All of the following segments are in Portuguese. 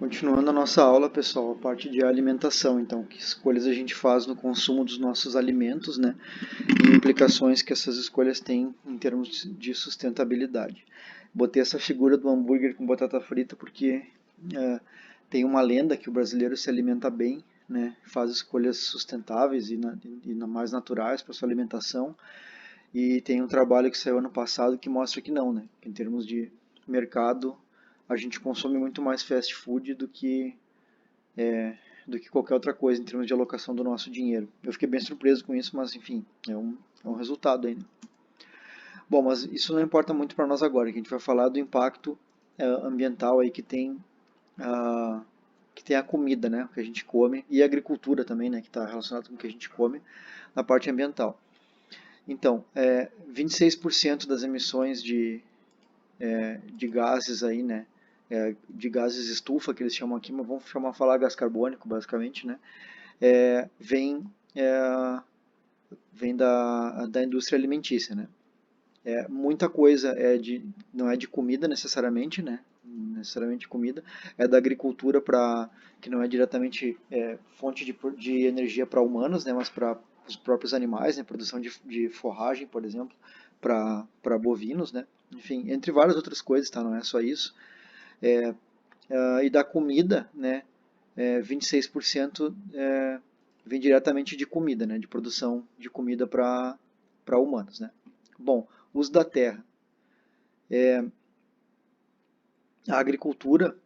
Continuando a nossa aula, pessoal, a parte de alimentação, então, que escolhas a gente faz no consumo dos nossos alimentos, né, e implicações que essas escolhas têm em termos de sustentabilidade. Botei essa figura do hambúrguer com batata frita porque tem uma lenda que o brasileiro se alimenta bem, né, faz escolhas sustentáveis e mais naturais para sua alimentação, e tem um trabalho que saiu ano passado que mostra que não, né, que em termos de mercado a gente consome muito mais fast food do que qualquer outra coisa em termos de alocação do nosso dinheiro. Eu fiquei bem surpreso com isso, mas enfim, é um resultado aí, né? Bom, mas isso não importa muito para nós agora, que a gente vai falar do impacto ambiental aí a, que tem a comida, né, que a gente come, e a agricultura também, né, que está relacionado com o que a gente come, na parte ambiental. Então, 26% das emissões de gases aí, né, de gases estufa, que eles chamam aqui, mas vamos falar gás carbônico, basicamente, né, é, vem, é, vem da indústria alimentícia, né. Muita coisa não é de comida necessariamente, né, necessariamente comida, é da agricultura que não é diretamente fonte de energia para humanos, né, mas para os próprios animais, né, produção de forragem, por exemplo, para bovinos, né, enfim, entre várias outras coisas, tá, não é só isso. E da comida, né, 26% vem diretamente de comida, né, de produção de comida para humanos, né. Bom, uso da terra. A agricultura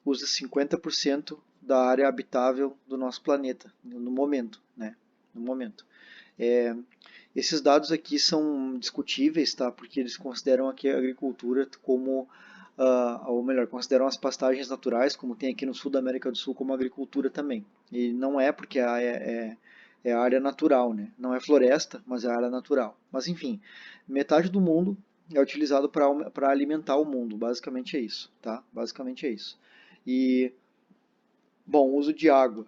usa 50% da área habitável do nosso planeta, no momento, né, no momento. É, Esses dados aqui são discutíveis, tá? Porque eles consideram aqui a agricultura como, ou melhor, consideram as pastagens naturais, como tem aqui no sul da América do Sul, como agricultura também. E não é porque é a área natural, né? Não é floresta, mas é a área natural. Mas enfim, metade do mundo é utilizado para alimentar o mundo. Basicamente é isso, tá? Basicamente é isso. E, bom, uso de água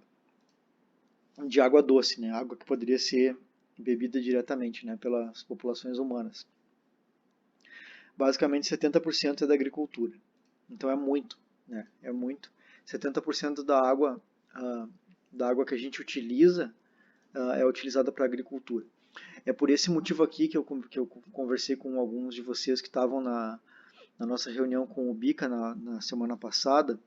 doce, né? Água que poderia ser bebida diretamente, né, pelas populações humanas. Basicamente 70% é da agricultura. Então é muito, né? É muito. 70% da água que a gente utiliza é utilizada para a agricultura. É por esse motivo aqui que eu conversei com alguns de vocês que estavam na nossa reunião com o BICA na semana passada,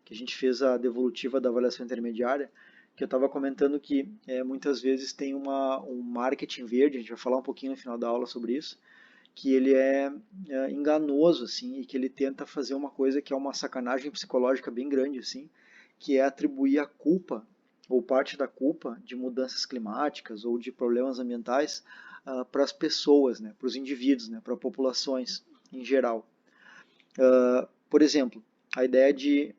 que a gente fez a devolutiva da avaliação intermediária, que eu estava comentando que muitas vezes tem um marketing verde, a gente vai falar um pouquinho no final da aula sobre isso, que ele é enganoso, assim, e que ele tenta fazer uma coisa que é uma sacanagem psicológica bem grande, assim, que é atribuir a culpa, ou parte da culpa, de mudanças climáticas ou de problemas ambientais para as pessoas, né, para os indivíduos, né, para populações em geral. Por exemplo, a ideia de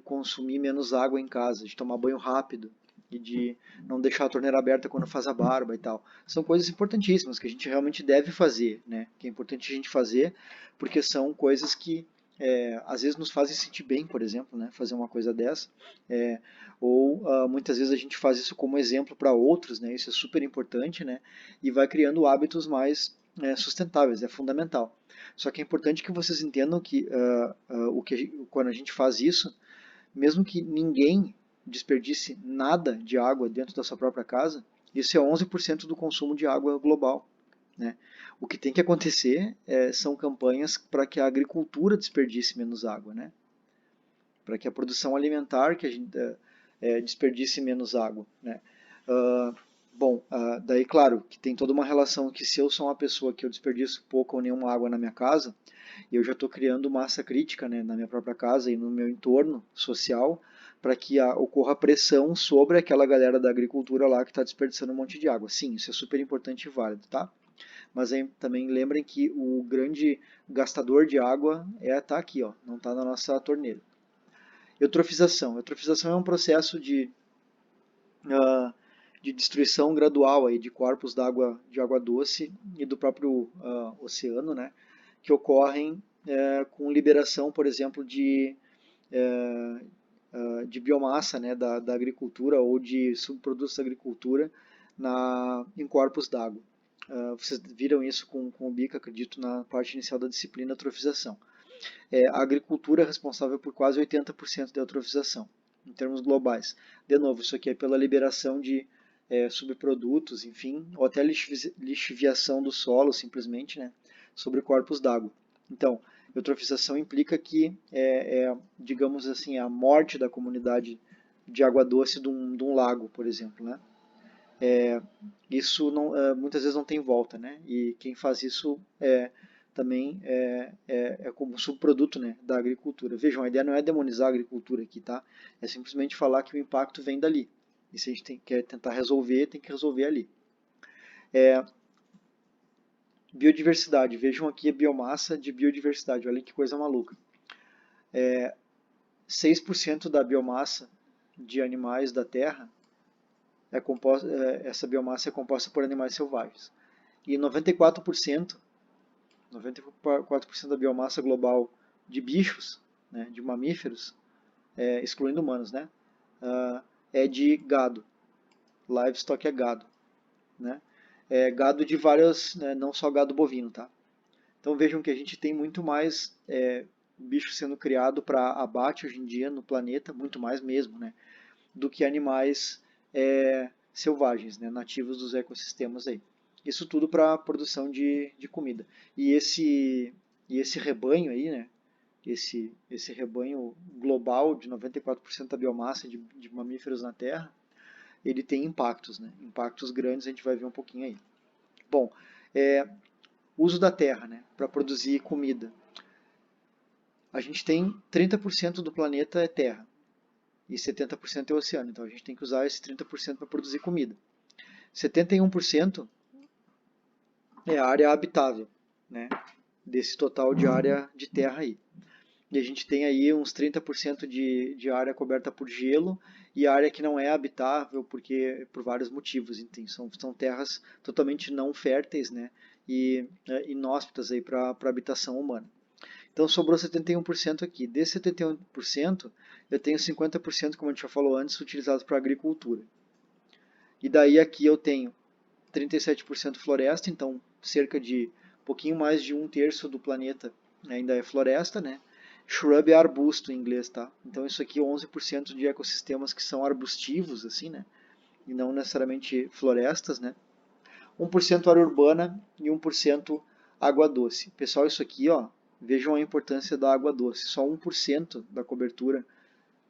consumir menos água em casa, de tomar banho rápido e de não deixar a torneira aberta quando faz a barba e tal. São coisas importantíssimas que a gente realmente deve fazer, né? Que é importante a gente fazer porque são coisas que às vezes nos fazem sentir bem, por exemplo, né? Fazer uma coisa dessa. Ou muitas vezes a gente faz isso como exemplo para outros, né? Isso é super importante, né? E vai criando hábitos mais sustentáveis, é fundamental. Só que é importante que vocês entendam que, quando a gente faz isso, mesmo que ninguém desperdice nada de água dentro da sua própria casa, isso é 11% do consumo de água global. Né? O que tem que acontecer são campanhas para que a agricultura desperdice menos água, né? Para que a produção alimentar que a gente desperdice menos água. Né? Uh, Bom, daí claro que tem toda uma relação que se eu sou uma pessoa que eu desperdiço pouca ou nenhuma água na minha casa, eu já estou criando massa crítica, né, na minha própria casa e no meu entorno social para que ocorra pressão sobre aquela galera da agricultura lá que está desperdiçando um monte de água. Sim, isso é super importante e válido, tá? Mas aí, também lembrem que o grande gastador de água tá aqui, ó, não está na nossa torneira. Eutrofização. Eutrofização é um processo de destruição gradual aí de corpos de água doce e do próprio oceano, né, que ocorrem com liberação, por exemplo, de biomassa, né, da agricultura ou de subprodutos da agricultura em corpos d'água. Vocês viram isso com o Bica, acredito, na parte inicial da disciplina eutrofização. A agricultura é responsável por quase 80% da eutrofização, em termos globais. De novo, isso aqui é pela liberação de subprodutos, enfim, ou até lixiviação do solo, simplesmente, né, sobre corpos d'água. Então, eutrofização implica que digamos assim, a morte da comunidade de água doce de um lago, por exemplo, né? Isso não, muitas vezes não tem volta, né? E quem faz isso também é como subproduto, né, da agricultura. Vejam, a ideia não é demonizar a agricultura aqui, tá? É simplesmente falar que o impacto vem dali. E se a gente quer tentar resolver, tem que resolver ali. Biodiversidade. Vejam aqui a biomassa de biodiversidade. Olha que coisa maluca. 6% da biomassa de animais da Terra essa biomassa é composta por animais selvagens. E 94% da biomassa global de bichos, né, de mamíferos, excluindo humanos, né, é de gado. Livestock é gado. Né? Gado de várias, né, não só gado bovino. Tá? Então vejam que a gente tem muito mais bicho sendo criado para abate hoje em dia no planeta, muito mais mesmo, né, do que animais selvagens, né, nativos dos ecossistemas aí. Isso tudo para a produção de comida. E esse rebanho aí, né, esse rebanho global de 94% da biomassa de mamíferos na Terra, ele tem impactos, né, impactos grandes, a gente vai ver um pouquinho aí. Bom, uso da terra, né, para produzir comida. A gente tem 30% do planeta é terra e 70% é oceano, então a gente tem que usar esse 30% para produzir comida. 71% é a área habitável, né, desse total de área de terra aí. E a gente tem aí uns 30% de área coberta por gelo e área que não é habitável por vários motivos. Então, são terras totalmente não férteis, né, e inóspitas para a habitação humana. Então sobrou 71% aqui. Desse 71%, eu tenho 50%, como a gente já falou antes, utilizados para agricultura. E daí aqui eu tenho 37% floresta, então cerca de pouquinho mais de 1/3 do planeta ainda é floresta, né? Shrub é arbusto em inglês, tá? Então isso aqui é 11% de ecossistemas que são arbustivos, assim, né? E não necessariamente florestas, né? 1% área urbana e 1% água doce. Pessoal, isso aqui, ó, vejam a importância da água doce. Só 1% da cobertura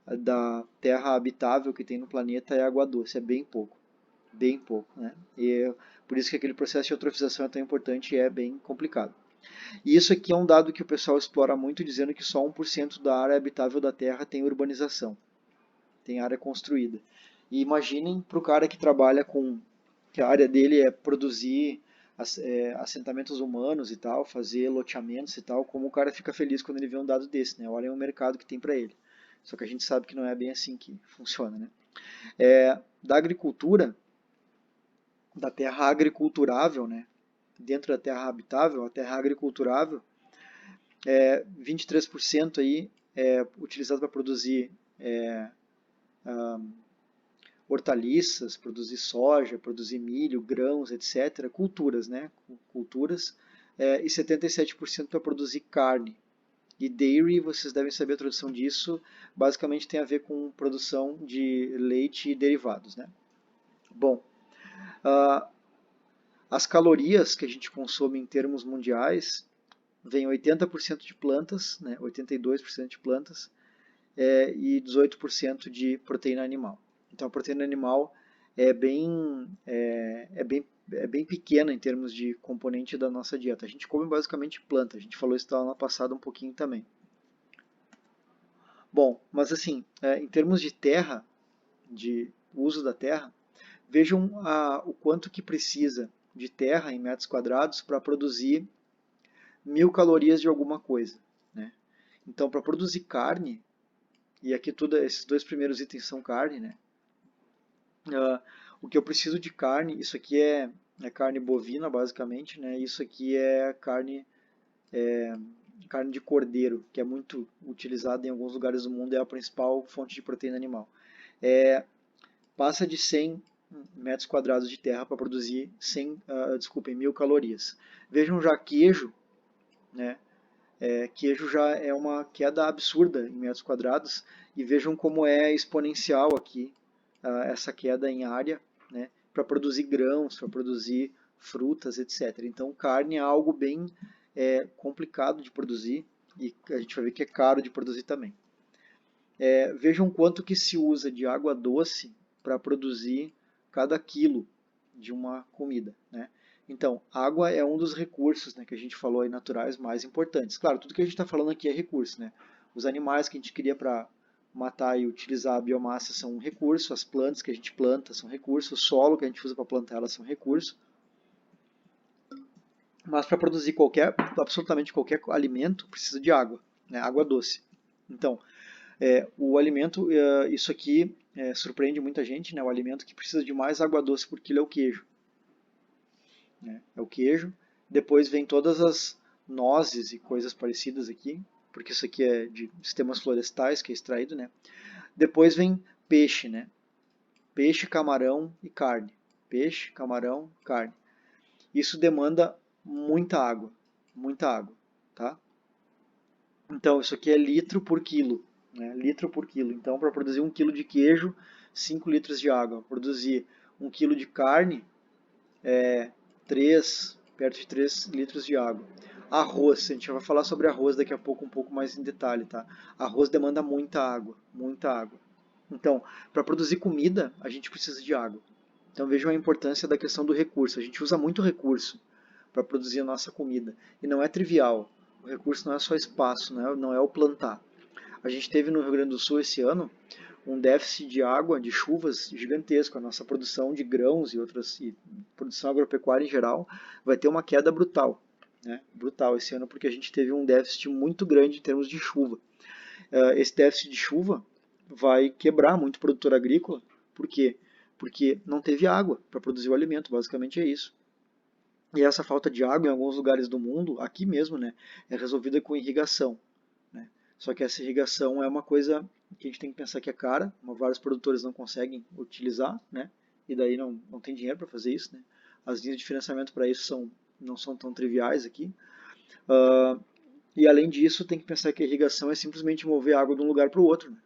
da terra habitável que tem no planeta é água doce, é bem pouco. Bem pouco, né? E por isso que aquele processo de eutrofização é tão importante e é bem complicado. E isso aqui é um dado que o pessoal explora muito, dizendo que só 1% da área habitável da Terra tem urbanização, tem área construída. E imaginem para o cara que trabalha que a área dele é produzir assentamentos humanos e tal, fazer loteamentos e tal, como o cara fica feliz quando ele vê um dado desse, né? Olha o mercado que tem para ele. Só que a gente sabe que não é bem assim que funciona, né? Da agricultura, da terra agriculturável, né? Dentro da terra habitável, a terra agriculturável, 23% aí é utilizado para produzir hortaliças, produzir soja, produzir milho, grãos, etc. Culturas, né? Culturas. E 77% para produzir carne. E dairy, vocês devem saber a tradução disso, basicamente tem a ver com produção de leite e derivados, né? Bom, as calorias que a gente consome em termos mundiais vem 80% de plantas, né, 82% de plantas e 18% de proteína animal. Então a proteína animal é bem pequena em termos de componente da nossa dieta. A gente come basicamente planta, a gente falou isso lá no passado um pouquinho também. Bom, mas assim, em termos de terra, de uso da terra, vejam o quanto que precisa de terra em metros quadrados para produzir 1000 calorias de alguma coisa. Né? Então, para produzir carne, e aqui esses dois primeiros itens são carne, né? O que eu preciso de carne, isso aqui é carne bovina, basicamente, né? Isso aqui é carne de cordeiro, que é muito utilizada em alguns lugares do mundo, é a principal fonte de proteína animal. Passa de 100 metros quadrados de terra para produzir 1000 calorias. Vejam já queijo, né? Queijo já é uma queda absurda em metros quadrados, e vejam como é exponencial aqui essa queda em área, né, para produzir grãos, para produzir frutas, etc. Então, carne é algo bem complicado de produzir, e a gente vai ver que é caro de produzir também. Vejam quanto que se usa de água doce para produzir cada quilo de uma comida, né? Então, água é um dos recursos, né, que a gente falou aí, naturais mais importantes. Claro, tudo que a gente está falando aqui é recurso, né? Os animais que a gente cria para matar e utilizar a biomassa são um recurso, as plantas que a gente planta são recursos, o solo que a gente usa para plantar elas são recursos. Mas para produzir absolutamente qualquer alimento, precisa de água, né? Água doce. Então, o alimento, isso aqui surpreende muita gente, né? O alimento que precisa de mais água doce por quilo é o queijo. Né? É o queijo. Depois vem todas as nozes e coisas parecidas aqui, porque isso aqui é de sistemas florestais que é extraído, né? Depois vem peixe, né? Peixe, camarão e carne. Peixe, camarão, carne. Isso demanda muita água, tá? Então, isso aqui é litro por quilo, né? Litro por quilo. Então, para produzir 1 quilo de queijo, 5 litros de água. Produzir 1 quilo de carne, 3, perto de 3 litros de água. Arroz, a gente vai falar sobre arroz daqui a pouco, um pouco mais em detalhe, tá? Arroz demanda muita água, muita água. Então, para produzir comida, a gente precisa de água. Então, vejam a importância da questão do recurso. A gente usa muito recurso para produzir a nossa comida. E não é trivial. O recurso não é só espaço, não é o plantar. A gente teve no Rio Grande do Sul esse ano um déficit de água, de chuvas gigantesco. A nossa produção de grãos e produção agropecuária em geral vai ter uma queda brutal, né? Brutal esse ano, porque a gente teve um déficit muito grande em termos de chuva. Esse déficit de chuva vai quebrar muito produtor agrícola. Por quê? Porque não teve água para produzir o alimento, basicamente é isso. E essa falta de água em alguns lugares do mundo, aqui mesmo, né, é resolvida com irrigação. Né? Só que essa irrigação é uma coisa que a gente tem que pensar que é cara, vários produtores não conseguem utilizar, né? E daí não tem dinheiro para fazer isso. Né? As linhas de financiamento para isso não são tão triviais aqui. E além disso, tem que pensar que a irrigação é simplesmente mover água de um lugar para o outro. Né?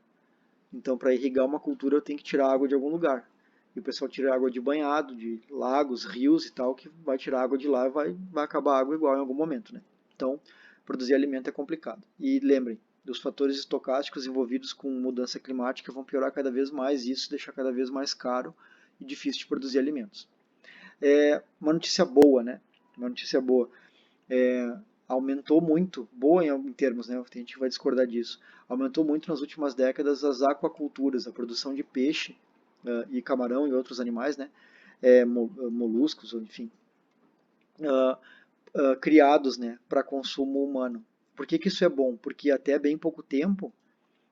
Então, para irrigar uma cultura, eu tenho que tirar água de algum lugar. E o pessoal tira água de banhado, de lagos, rios e tal, que vai tirar água de lá e vai acabar a água igual em algum momento. Né? Então, produzir alimento é complicado. E lembrem, os fatores estocásticos envolvidos com mudança climática vão piorar cada vez mais isso, deixar cada vez mais caro e difícil de produzir alimentos. Uma notícia boa, né? Uma notícia boa. Aumentou muito, boa em termos, né? A gente vai discordar disso. Aumentou muito nas últimas décadas as aquaculturas, a produção de peixe e camarão e outros animais, né? Moluscos, enfim, criados, né, para consumo humano. Por que isso é bom? Porque até bem pouco tempo,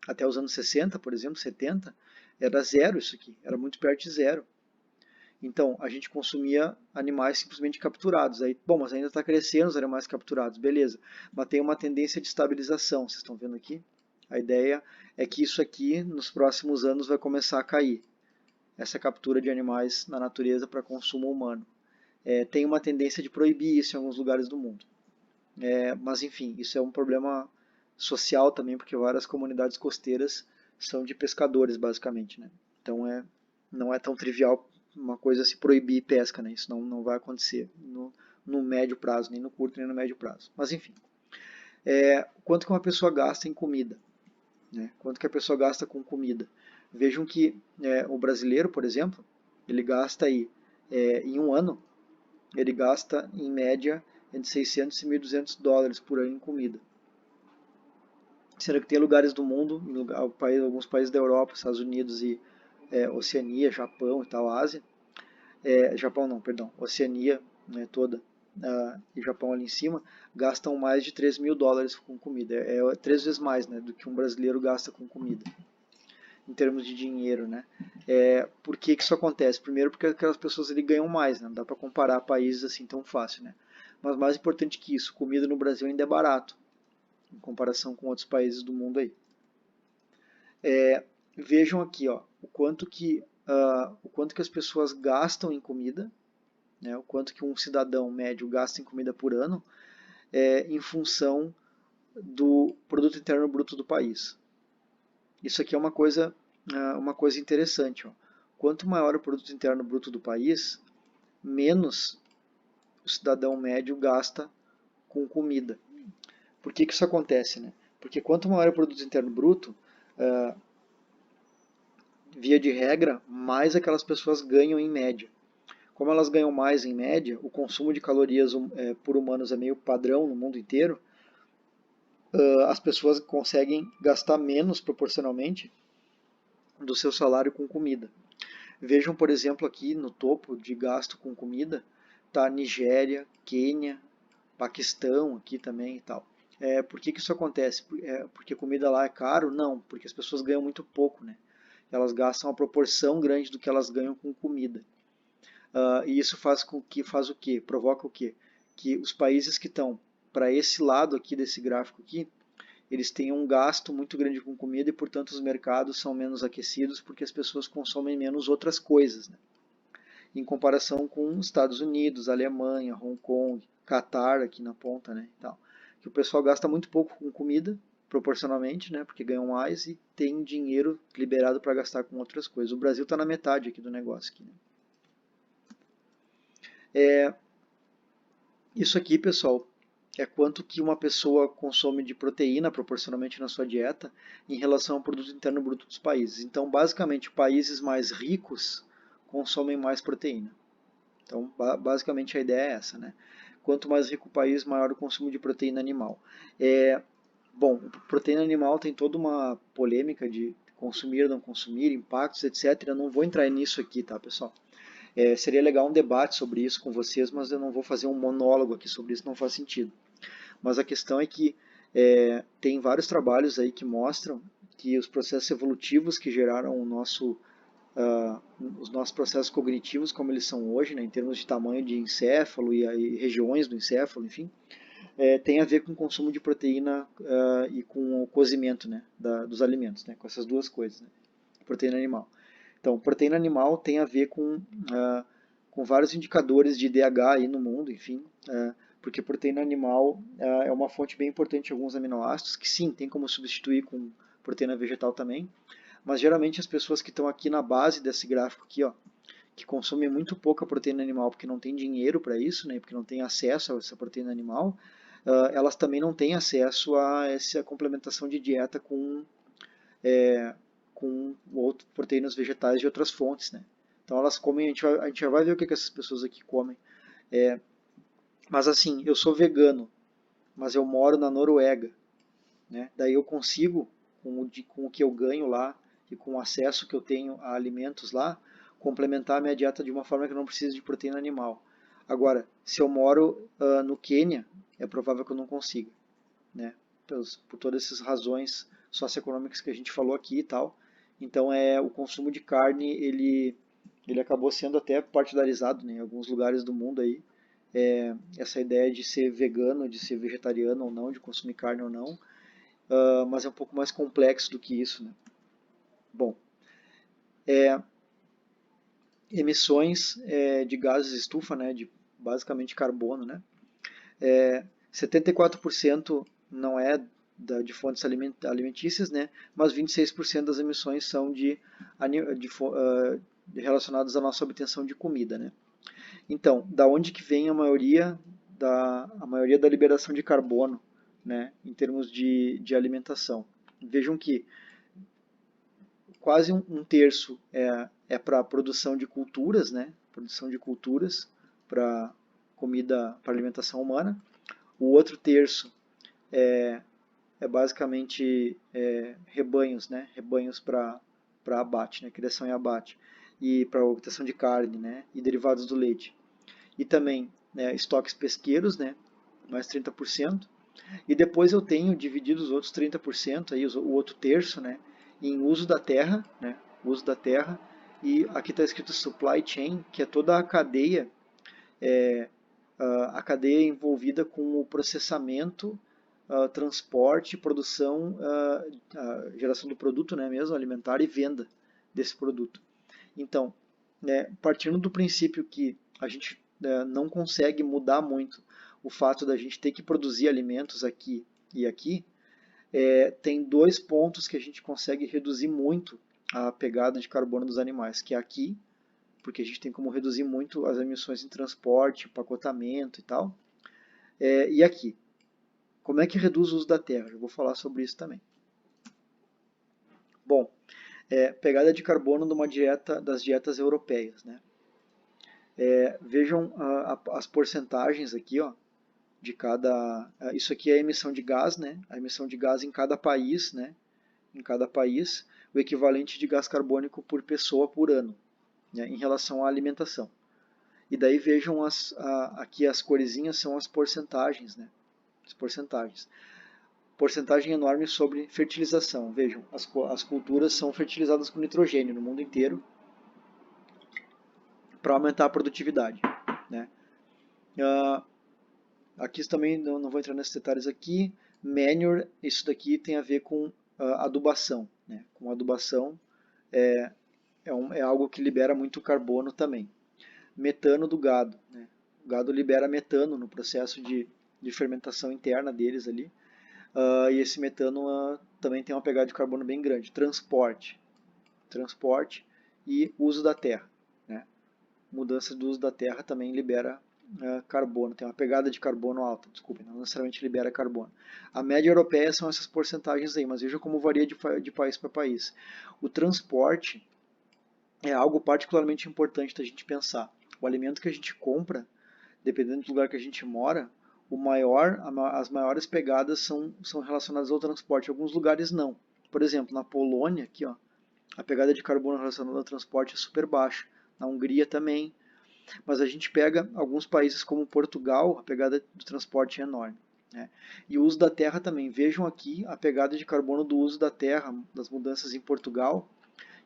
até os anos 60, por exemplo, 70, era zero isso aqui, era muito perto de zero. Então, a gente consumia animais simplesmente capturados. Aí, bom, mas ainda está crescendo os animais capturados, beleza. Mas tem uma tendência de estabilização, vocês estão vendo aqui? A ideia é que isso aqui, nos próximos anos, vai começar a cair. Essa captura de animais na natureza para consumo humano. Tem uma tendência de proibir isso em alguns lugares do mundo. Mas, enfim, isso é um problema social também, porque várias comunidades costeiras são de pescadores, basicamente. Né? Então, não é tão trivial uma coisa se proibir pesca, né? Isso não vai acontecer no médio prazo, nem no curto nem no médio prazo. Mas enfim, quanto que uma pessoa gasta em comida? Né? Quanto que a pessoa gasta com comida? Vejam que o brasileiro, por exemplo, ele gasta aí, em um ano, ele gasta em média entre 600 e 1.200 dólares por ano em comida. Sendo que tem lugares do mundo, alguns países da Europa, Estados Unidos e Oceania, Japão e tal, Ásia, Japão não, perdão, Oceania, né, toda, e Japão ali em cima, gastam mais de 3 mil dólares com comida. É 3 vezes mais, né, do que um brasileiro gasta com comida, em termos de dinheiro. Né. Por que isso acontece? Primeiro porque aquelas pessoas ali ganham mais, né, não dá para comparar países assim tão fácil. Né. Mas mais importante que isso, comida no Brasil ainda é barato, em comparação com outros países do mundo aí. Vejam aqui, ó, o quanto que as pessoas gastam em comida, né, o quanto que um cidadão médio gasta em comida por ano, em função do produto interno bruto do país. Isso aqui é uma coisa interessante. Ó. Quanto maior o produto interno bruto do país, menos o cidadão médio gasta com comida. Por que isso acontece? Né? Porque quanto maior o produto interno bruto, via de regra, mais aquelas pessoas ganham em média. Como elas ganham mais em média, o consumo de calorias por humanos é meio padrão no mundo inteiro, as pessoas conseguem gastar menos proporcionalmente do seu salário com comida. Vejam, por exemplo, aqui no topo de gasto com comida, tá Nigéria, Quênia, Paquistão aqui também e tal. Por que isso acontece? Porque comida lá é caro? Não, porque as pessoas ganham muito pouco, né? Elas gastam uma proporção grande do que elas ganham com comida. E isso faz o quê? Provoca o quê? Que os países que estão para esse lado aqui desse gráfico aqui, eles têm um gasto muito grande com comida e, portanto, os mercados são menos aquecidos porque as pessoas consomem menos outras coisas, né? Em comparação com Estados Unidos, Alemanha, Hong Kong, Catar aqui na ponta, né? Então, que o pessoal gasta muito pouco com comida, proporcionalmente, né? Porque ganham mais e tem dinheiro liberado para gastar com outras coisas. O Brasil está na metade aqui do negócio. Aqui, né? Isso aqui, pessoal, é quanto que uma pessoa consome de proteína proporcionalmente na sua dieta em relação ao produto interno bruto dos países. Então, basicamente, países mais ricos consomem mais proteína. Então, basicamente a ideia é essa, né? Quanto mais rico o país, maior o consumo de proteína animal. Bom, proteína animal tem toda uma polêmica de consumir, não consumir, impactos, etc. Eu não vou entrar nisso aqui, tá, pessoal? Seria legal um debate sobre isso com vocês, mas eu não vou fazer um monólogo aqui sobre isso, não faz sentido. Mas a questão é que tem vários trabalhos aí que mostram que os processos evolutivos que geraram os nossos processos cognitivos, como eles são hoje, né, em termos de tamanho de encéfalo e regiões do encéfalo, enfim, tem a ver com o consumo de proteína e com o cozimento, né, dos alimentos, né, com essas duas coisas, né, proteína animal. Então, proteína animal tem a ver com vários indicadores de DH aí no mundo, enfim, porque proteína animal é uma fonte bem importante de alguns aminoácidos, que sim, tem como substituir com proteína vegetal também, mas geralmente as pessoas que estão aqui na base desse gráfico aqui, ó, que consomem muito pouca proteína animal porque não tem dinheiro para isso, né, porque não tem acesso a essa proteína animal, elas também não têm acesso a essa complementação de dieta com outras proteínas vegetais de outras fontes, né? Então elas comem, a gente já vai ver o que essas pessoas aqui comem. Mas assim, eu sou vegano, mas eu moro na Noruega, né? Daí eu consigo, com o que eu ganho lá e com o acesso que eu tenho a alimentos lá, complementar a minha dieta de uma forma que eu não precise de proteína animal. Agora, se eu moro no Quênia, é provável que eu não consiga, né? Por todas essas razões socioeconômicas que a gente falou aqui e tal. Então, o consumo de carne, ele acabou sendo até partidarizado, né, em alguns lugares do mundo aí. Essa ideia de ser vegano, de ser vegetariano ou não, de consumir carne ou não, mas é um pouco mais complexo do que isso, né? Bom, emissões de gases estufa, né, de basicamente carbono, né? 74% não é de fontes alimentícias, né? Mas 26% das emissões são relacionadas à nossa obtenção de comida, né? Então, da onde que vem a maioria da liberação de carbono, né? Em termos de alimentação? Vejam que quase um terço é para a produção de culturas, né? Produção de culturas para comida, para alimentação humana. O outro terço é basicamente rebanhos, né? Rebanhos para abate, né? Criação e abate. E para obtenção de carne, né? E derivados do leite. E também estoques pesqueiros, né? Mais 30%. E depois eu tenho dividido os outros 30%, aí, o outro terço, né? Em uso da terra, né? Uso da terra. E aqui está escrito supply chain, que é toda a cadeia envolvida com o processamento, transporte, produção, geração do produto, né, mesmo alimentar e venda desse produto. Então, partindo do princípio que a gente não consegue mudar muito o fato da gente ter que produzir alimentos aqui e aqui, tem dois pontos que a gente consegue reduzir muito a pegada de carbono dos animais, que é aqui, porque a gente tem como reduzir muito as emissões em transporte, empacotamento e tal, e aqui. Como é que reduz o uso da terra? Eu vou falar sobre isso também. Bom, pegada de carbono numa dieta das dietas europeias, né? Vejam as porcentagens aqui, ó, de cada. Isso aqui é a emissão de gás, né? A emissão de gás em cada país, né? Em cada país, o equivalente de gás carbônico por pessoa por ano, né? Em relação à alimentação. E daí vejam aqui as coresinhas são as porcentagens, né? As porcentagens. Porcentagem enorme sobre fertilização. Vejam, as culturas são fertilizadas com nitrogênio no mundo inteiro para aumentar a produtividade, né? Aqui também não vou entrar nesses detalhes aqui. Manure, isso daqui tem a ver com adubação, né? Com adubação é algo que libera muito carbono também. Metano do gado, né? O gado libera metano no processo de fermentação interna deles ali. E esse metano também tem uma pegada de carbono bem grande. Transporte e uso da terra, né? Mudança do uso da terra também libera carbono, tem uma pegada de carbono alta, desculpe, não necessariamente libera carbono. A média europeia são essas porcentagens aí, mas veja como varia de país para país. O transporte é algo particularmente importante da gente pensar. O alimento que a gente compra, dependendo do lugar que a gente mora, as maiores pegadas são relacionadas ao transporte. Em alguns lugares não. Por exemplo, na Polônia, aqui, ó, a pegada de carbono relacionada ao transporte é super baixa. Na Hungria também. Mas a gente pega alguns países como Portugal, a pegada do transporte é enorme, né? E o uso da terra também. Vejam aqui a pegada de carbono do uso da terra, das mudanças em Portugal,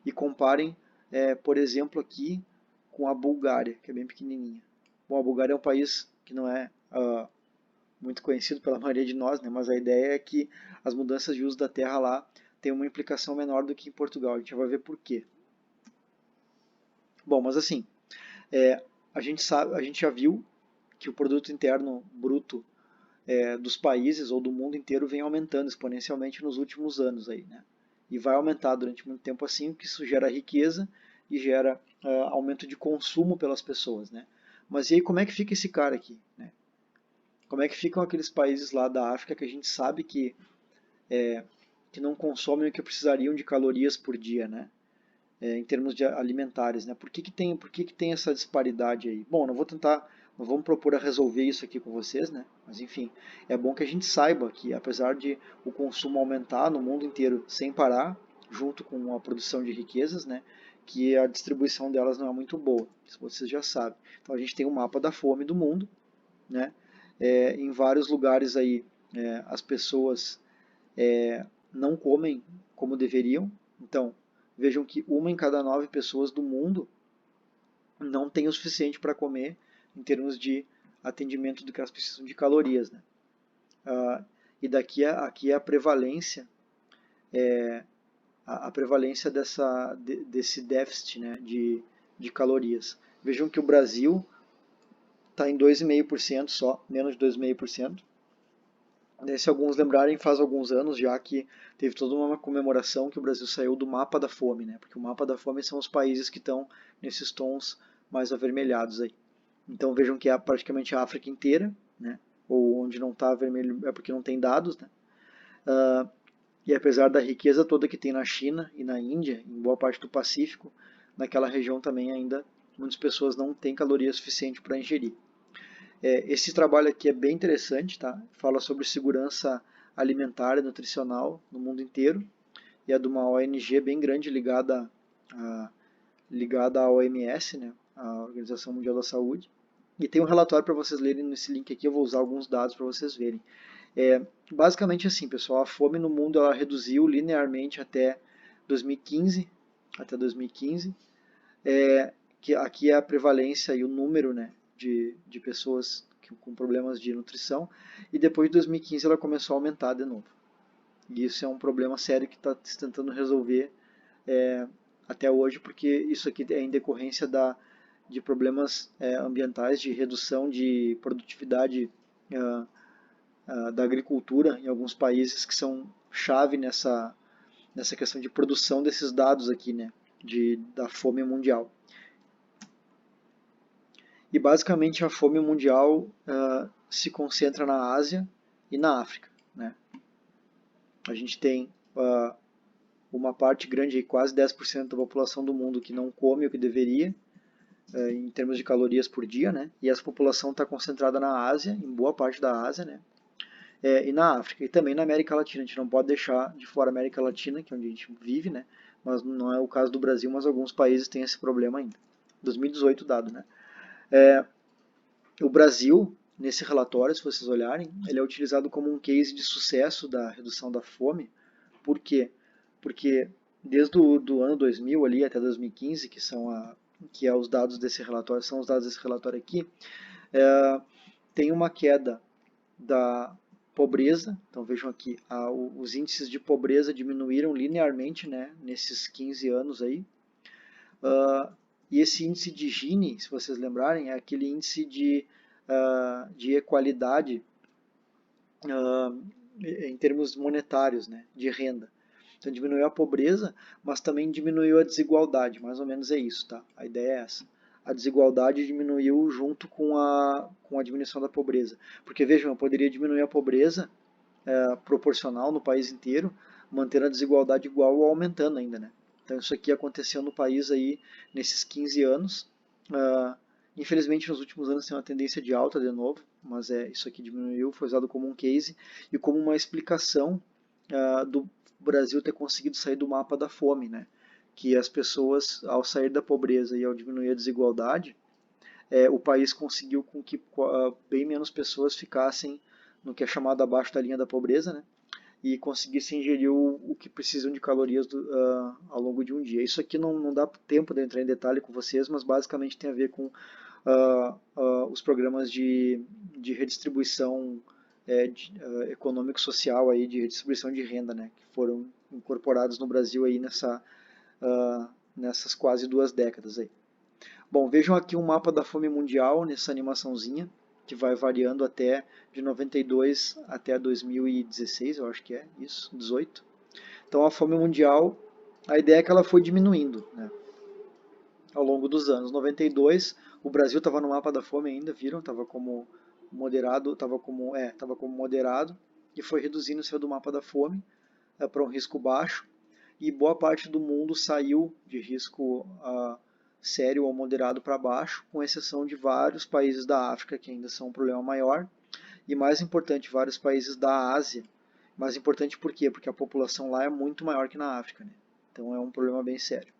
e comparem, por exemplo, aqui com a Bulgária, que é bem pequenininha. Bom, a Bulgária é um país que não é muito conhecido pela maioria de nós, né? Mas a ideia é que as mudanças de uso da terra lá têm uma implicação menor do que em Portugal. A gente vai ver por quê. Bom, mas assim, a gente já viu que o produto interno bruto dos países ou do mundo inteiro vem aumentando exponencialmente nos últimos anos aí, né? E vai aumentar durante muito tempo assim, porque isso gera riqueza e gera aumento de consumo pelas pessoas, né? Mas e aí como é que fica esse cara aqui, né? Como é que ficam aqueles países lá da África que a gente sabe que não consomem o que precisariam de calorias por dia, né? Em termos de alimentares, né? Por que tem essa disparidade aí? Bom, não vamos propor a resolver isso aqui com vocês, né? Mas enfim, é bom que a gente saiba que apesar de o consumo aumentar no mundo inteiro sem parar, junto com a produção de riquezas, né? Que a distribuição delas não é muito boa, isso vocês já sabem. Então a gente tem um mapa da fome do mundo, né? Em vários lugares aí as pessoas não comem como deveriam. Então, vejam que 1 em cada 9 pessoas do mundo não tem o suficiente para comer em termos de atendimento do que elas precisam de calorias, né? E aqui é a prevalência, a prevalência desse déficit, né, de calorias. Vejam que o Brasil está em 2,5% só, menos de 2,5%. Se alguns lembrarem, faz alguns anos já que teve toda uma comemoração que o Brasil saiu do mapa da fome, né? Porque o mapa da fome são os países que estão nesses tons mais avermelhados aí. Então vejam que é praticamente a África inteira, né? Ou onde não está vermelho é porque não tem dados, né? E apesar da riqueza toda que tem na China e na Índia, em boa parte do Pacífico, naquela região também ainda muitas pessoas não têm caloria suficiente para ingerir. Esse trabalho aqui é bem interessante, tá? Fala sobre segurança alimentar e nutricional no mundo inteiro e é de uma ONG bem grande ligada à OMS, né? A Organização Mundial da Saúde. E tem um relatório para vocês lerem nesse link aqui, eu vou usar alguns dados para vocês verem. Basicamente assim, pessoal, a fome no mundo ela reduziu linearmente até 2015, que aqui é a prevalência e o número, né, de pessoas com problemas de nutrição, e depois de 2015 ela começou a aumentar de novo. E isso é um problema sério que está se tentando resolver até hoje, porque isso aqui é em decorrência de problemas ambientais, de redução de produtividade da agricultura em alguns países que são chave nessa questão de produção desses dados aqui, né, da fome mundial. E basicamente a fome mundial se concentra na Ásia e na África, né? A gente tem uma parte grande, quase 10% da população do mundo que não come o que deveria, em termos de calorias por dia, né? E essa população está concentrada na Ásia, em boa parte da Ásia, né? E na África, e também na América Latina. A gente não pode deixar de fora a América Latina, que é onde a gente vive, né? Mas não é o caso do Brasil, mas alguns países têm esse problema ainda. 2018 dado, né? O Brasil, nesse relatório, se vocês olharem, ele é utilizado como um case de sucesso da redução da fome. Por quê? Porque desde o ano 2000 ali até 2015, que é os dados desse relatório, são os dados desse relatório aqui, tem uma queda da pobreza. Então vejam aqui, os índices de pobreza diminuíram linearmente, né, nesses 15 anos aí. E esse índice de Gini, se vocês lembrarem, é aquele índice de equalidade em termos monetários, né, de renda. Então diminuiu a pobreza, mas também diminuiu a desigualdade, mais ou menos é isso, tá? A ideia é essa. A desigualdade diminuiu junto com a diminuição da pobreza. Porque vejam, eu poderia diminuir a pobreza proporcional no país inteiro, mantendo a desigualdade igual ou aumentando ainda, né? Então isso aqui aconteceu no país aí nesses 15 anos. Infelizmente nos últimos anos tem uma tendência de alta de novo, mas isso aqui diminuiu, foi usado como um case e como uma explicação do Brasil ter conseguido sair do mapa da fome, né? Que as pessoas, ao sair da pobreza e ao diminuir a desigualdade, o país conseguiu com que bem menos pessoas ficassem no que é chamado abaixo da linha da pobreza, né? E conseguissem ingerir o que precisam de calorias ao longo de um dia. Isso aqui não dá tempo de entrar em detalhe com vocês, mas basicamente tem a ver com os programas de redistribuição econômico-social, aí, de redistribuição de renda, né, que foram incorporados no Brasil aí nessas quase 2 décadas. Aí. Bom, vejam aqui um mapa da fome mundial nessa animaçãozinha, que vai variando até de 92 até 2016, eu acho que é isso, 18. Então a fome mundial, a ideia é que ela foi diminuindo, né, ao longo dos anos. 92, o Brasil estava no mapa da fome ainda, viram? Estava como moderado, estava como moderado e foi reduzindo, saiu do mapa da fome para um risco baixo, e boa parte do mundo saiu de risco sério ou moderado para baixo, com exceção de vários países da África que ainda são um problema maior, e mais importante, vários países da Ásia. Mais importante por quê? Porque a população lá é muito maior que na África, né? Então é um problema bem sério.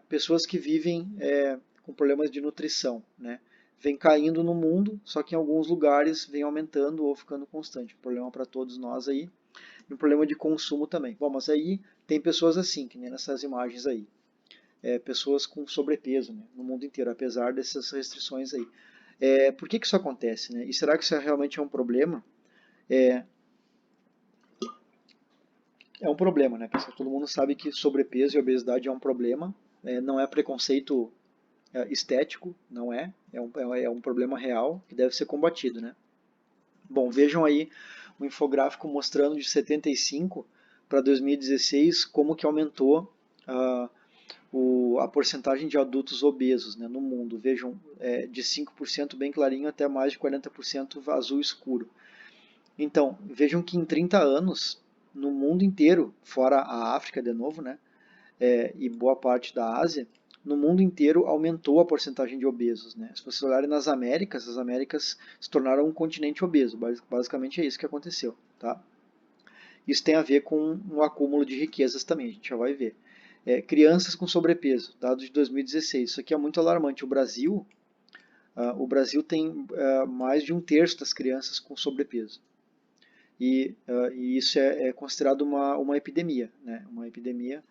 Pessoas que vivem com problemas de nutrição, né? Vem caindo no mundo, só que em alguns lugares vem aumentando ou ficando constante. Um problema para todos nós aí. E um problema de consumo também. Bom, mas aí tem pessoas assim, que nem nessas imagens aí. Pessoas com sobrepeso, né, no mundo inteiro, apesar dessas restrições aí. Por que isso acontece, né? E será que isso realmente é um problema? É um problema, né, pessoal? Todo mundo sabe que sobrepeso e obesidade é um problema. Não é preconceito estético, não é. É um problema real que deve ser combatido, né? Bom, vejam aí um infográfico mostrando de 75 para 2016 como que aumentou a porcentagem de adultos obesos, né, no mundo. Vejam, de 5% bem clarinho até mais de 40% azul escuro. Então, vejam que em 30 anos, no mundo inteiro, fora a África de novo, né, e boa parte da Ásia, no mundo inteiro aumentou a porcentagem de obesos. Né? Se vocês olharem nas Américas, as Américas se tornaram um continente obeso. Basicamente é isso que aconteceu. Tá? Isso tem a ver com um acúmulo de riquezas também, a gente já vai ver. Crianças com sobrepeso, dados de 2016. Isso aqui é muito alarmante. O Brasil tem mais de 1/3 das crianças com sobrepeso. E isso é considerado uma epidemia, né? Uma epidemia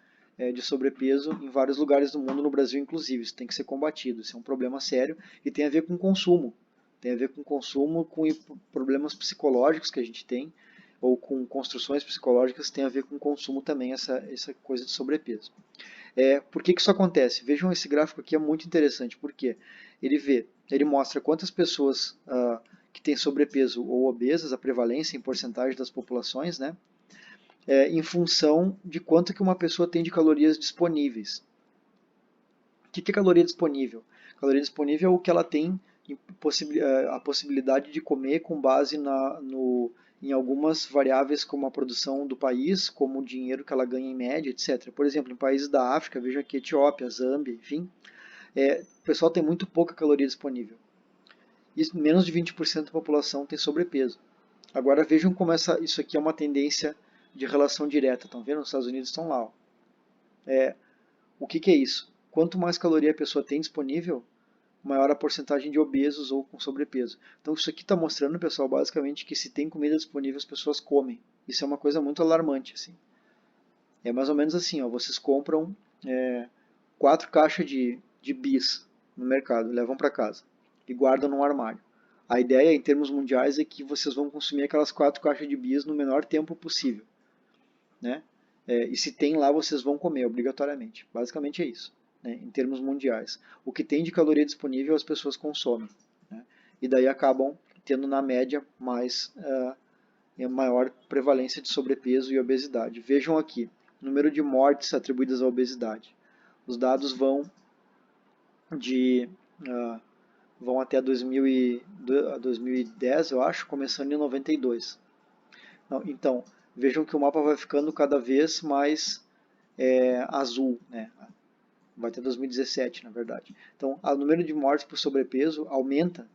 de sobrepeso em vários lugares do mundo, no Brasil inclusive. Isso tem que ser combatido, isso é um problema sério e tem a ver com consumo. Tem a ver com consumo, com problemas psicológicos que a gente tem, ou com construções psicológicas, tem a ver com consumo também, essa coisa de sobrepeso. Por que isso acontece? Vejam, esse gráfico aqui é muito interessante, porque ele mostra quantas pessoas que têm sobrepeso ou obesas, a prevalência em porcentagem das populações, né? Em função de quanto que uma pessoa tem de calorias disponíveis. O que é caloria disponível? Caloria disponível é o que ela tem a possibilidade de comer com base em algumas variáveis como a produção do país, como o dinheiro que ela ganha em média, etc. Por exemplo, em países da África, veja aqui Etiópia, Zâmbia, enfim, o pessoal tem muito pouca caloria disponível. E menos de 20% da população tem sobrepeso. Agora vejam como isso aqui é uma tendência de relação direta. Estão vendo? Os Estados Unidos estão lá. Ó. O que é isso? Quanto mais caloria a pessoa tem disponível, maior a porcentagem de obesos ou com sobrepeso. Então isso aqui está mostrando, pessoal, basicamente que se tem comida disponível, as pessoas comem. Isso é uma coisa muito alarmante. Assim. É mais ou menos assim, ó, vocês compram 4 caixas de bis no mercado, levam para casa e guardam num armário. A ideia, em termos mundiais, é que vocês vão consumir aquelas 4 caixas de bis no menor tempo possível. Né? E se tem lá, vocês vão comer obrigatoriamente. Basicamente é isso, né? Em termos mundiais. O que tem de caloria disponível as pessoas consomem. Né? E daí acabam tendo, na média, maior prevalência de sobrepeso e obesidade. Vejam aqui, número de mortes atribuídas à obesidade. Os dados vão até 2010, eu acho, começando em 92. Então, vejam que o mapa vai ficando cada vez mais azul, né? Vai até 2017, na verdade. Então, o número de mortes por sobrepeso aumenta,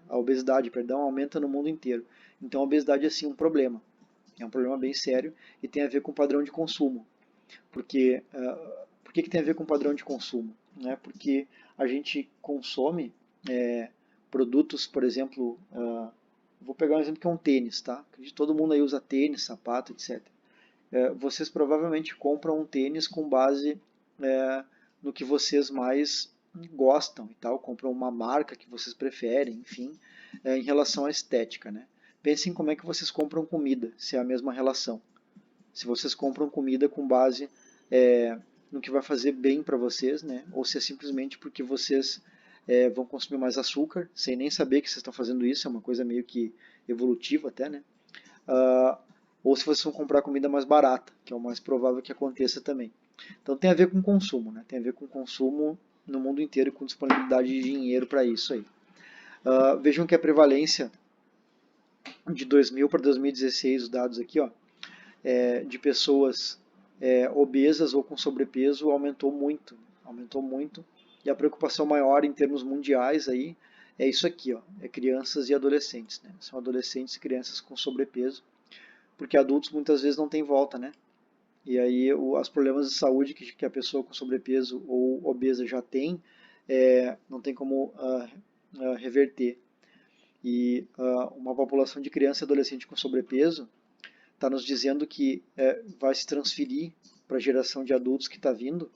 a obesidade, perdão, aumenta no mundo inteiro. Então, a obesidade é sim um problema. É um problema bem sério e tem a ver com o padrão de consumo. Por que tem a ver com o padrão de consumo? Né? Porque a gente consome produtos, por exemplo, vou pegar um exemplo que é um tênis, tá? Todo mundo aí usa tênis, sapato, etc. Vocês provavelmente compram um tênis com base no que vocês mais gostam e tal, compram uma marca que vocês preferem, enfim, em relação à estética, né? Pensem como é que vocês compram comida, se é a mesma relação. Se vocês compram comida com base no que vai fazer bem para vocês, né? Ou se é simplesmente porque vocês vão consumir mais açúcar, sem nem saber que vocês estão fazendo isso, é uma coisa meio que evolutiva até, né? Ou se vocês vão comprar comida mais barata, que é o mais provável que aconteça também. Então tem a ver com consumo, né? Tem a ver com consumo no mundo inteiro e com disponibilidade de dinheiro para isso aí. Vejam que a prevalência de 2000 para 2016, os dados aqui, ó, de pessoas obesas ou com sobrepeso aumentou muito, e a preocupação maior em termos mundiais aí é isso aqui, ó, crianças e adolescentes, né? São adolescentes e crianças com sobrepeso, porque adultos muitas vezes não tem volta, né? E aí os problemas de saúde que a pessoa com sobrepeso ou obesa já tem, não tem como reverter. E uma população de criança e adolescente com sobrepeso está nos dizendo que vai se transferir para a geração de adultos que está vindo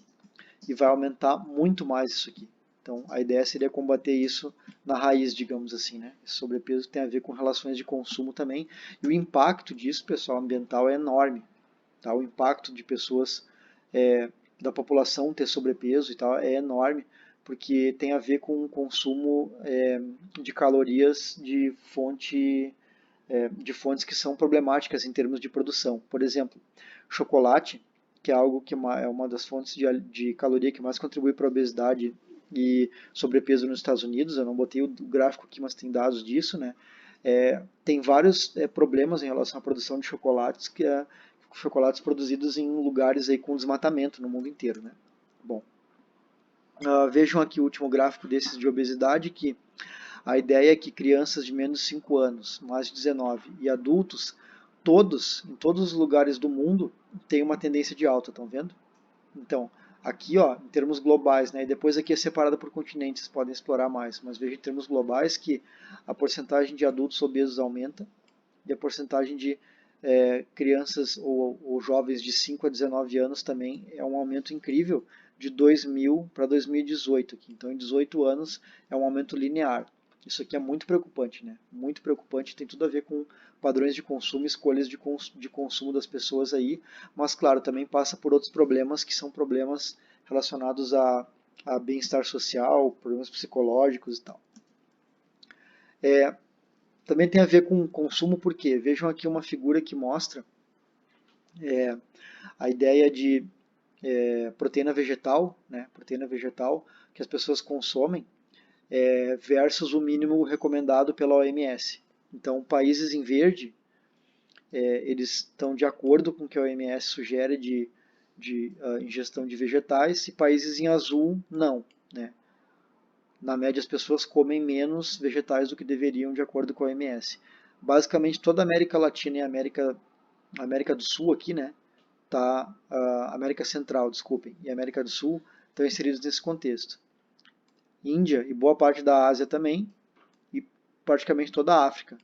e vai aumentar muito mais isso aqui. Então, a ideia seria combater isso na raiz, digamos assim, né? Esse sobrepeso tem a ver com relações de consumo também, e o impacto disso, pessoal, ambiental é enorme. Tá? O impacto de pessoas, da população ter sobrepeso e tal, é enorme, porque tem a ver com o consumo de calorias de fontes que são problemáticas em termos de produção. Por exemplo, chocolate, que é algo que é uma das fontes de caloria que mais contribui para a obesidade e sobrepeso nos Estados Unidos. Eu não botei o gráfico aqui, mas tem dados disso, né? Tem vários problemas em relação à produção de chocolates, chocolates produzidos em lugares aí com desmatamento no mundo inteiro, né? Bom, vejam aqui o último gráfico desses de obesidade, que a ideia é que crianças de menos de 5 anos, mais de 19, e adultos, em todos os lugares do mundo, têm uma tendência de alta, estão vendo? Então, aqui, ó, em termos globais, né, e depois aqui é separada por continentes, podem explorar mais, mas veja em termos globais que a porcentagem de adultos obesos aumenta e a porcentagem de crianças ou jovens de 5 a 19 anos também é um aumento incrível de 2000 para 2018 aqui. Então, em 18 anos é um aumento linear. Isso aqui é muito preocupante, né? Muito preocupante, tem tudo a ver com padrões de consumo, escolhas de consumo das pessoas aí, mas claro, também passa por outros problemas que são problemas relacionados a bem-estar social, problemas psicológicos e tal. Também tem a ver com consumo, porque vejam aqui uma figura que mostra a ideia de proteína vegetal, né, proteína vegetal que as pessoas consomem, versus o mínimo recomendado pela OMS. Então, países em verde, eles estão de acordo com o que a OMS sugere de ingestão de vegetais, e países em azul, não. Né? Na média, as pessoas comem menos vegetais do que deveriam, de acordo com a OMS. Basicamente, toda a América Latina e a América do Sul aqui, né, tá, América Central, desculpem, e América do Sul estão inseridos nesse contexto. Índia e boa parte da Ásia também, e praticamente toda a África,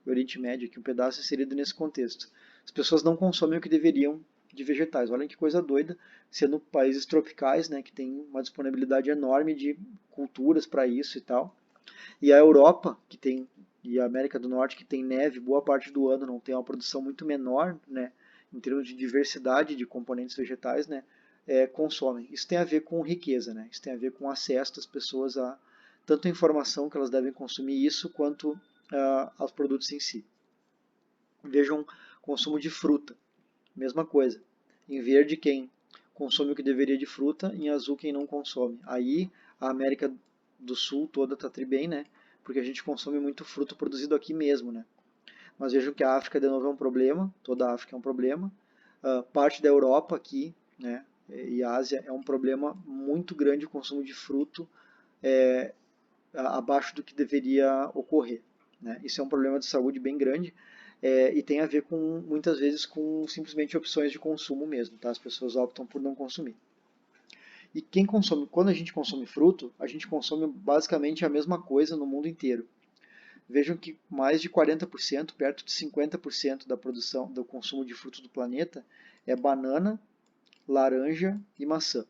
o Oriente Médio, aqui um pedaço inserido nesse contexto. As pessoas não consomem o que deveriam de vegetais. Olha que coisa doida, sendo países tropicais, né, que tem uma disponibilidade enorme de culturas para isso e tal. E a Europa, que tem, e a América do Norte, que tem neve boa parte do ano, não tem uma produção muito menor, né, em termos de diversidade de componentes vegetais, né, consomem. Isso tem a ver com riqueza, né, isso tem a ver com acesso das pessoas a tanto a informação que elas devem consumir isso, quanto aos produtos em si. Vejam consumo de fruta, mesma coisa. Em verde, quem consome o que deveria de fruta, em azul, quem não consome. Aí a América do Sul toda está tri bem, né? Porque a gente consome muito fruto produzido aqui mesmo, né? Mas vejam que a África, de novo, é um problema, toda a África é um problema. Parte da Europa aqui, né, e Ásia, é um problema muito grande o consumo de fruto abaixo do que deveria ocorrer. Né? Isso é um problema de saúde bem grande, e tem a ver com, muitas vezes, com simplesmente opções de consumo mesmo. Tá? As pessoas optam por não consumir. E quem consome, quando a gente consome fruto, a gente consome basicamente a mesma coisa no mundo inteiro. Vejam que mais de 40%, perto de 50% da produção, do consumo de frutos do planeta é banana, laranja e maçã.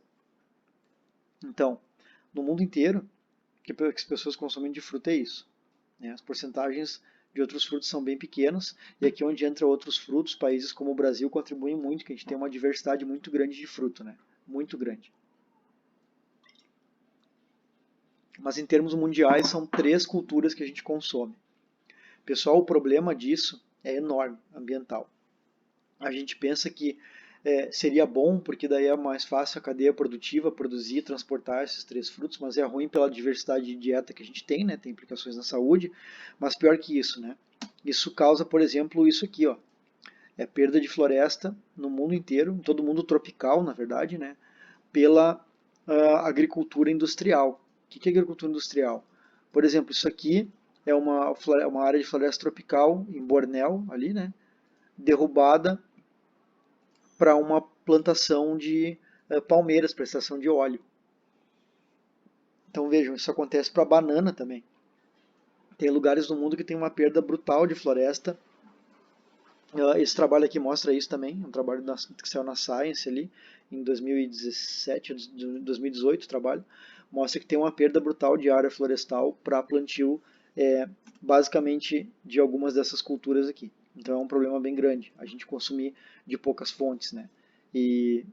Então, no mundo inteiro, o que as pessoas consomem de fruta é isso. Né? As porcentagens de outros frutos são bem pequenas, e aqui onde entra outros frutos, países como o Brasil contribuem muito, que a gente tem uma diversidade muito grande de fruto, né? Muito grande. Mas em termos mundiais, são 3 culturas que a gente consome. Pessoal, o problema disso é enorme, ambiental. A gente pensa que seria bom, porque daí é mais fácil a cadeia produtiva produzir e transportar esses 3 frutos, mas é ruim pela diversidade de dieta que a gente tem, né? Tem implicações na saúde, mas pior que isso, né? Isso causa, por exemplo, isso aqui, ó, perda de floresta no mundo inteiro, em todo mundo tropical, na verdade, né? Pela agricultura industrial. O que é agricultura industrial? Por exemplo, isso aqui é uma área de floresta tropical em Bornéu, ali, né? Derrubada para uma plantação de palmeiras, para extração de óleo. Então vejam, isso acontece para a banana também. Tem lugares no mundo que tem uma perda brutal de floresta. Esse trabalho aqui mostra isso também, um trabalho que saiu na Science ali, em 2017, 2018, o trabalho, mostra que tem uma perda brutal de área florestal para plantio, basicamente, de algumas dessas culturas aqui. Então é um problema bem grande, a gente consumir de poucas fontes, né? E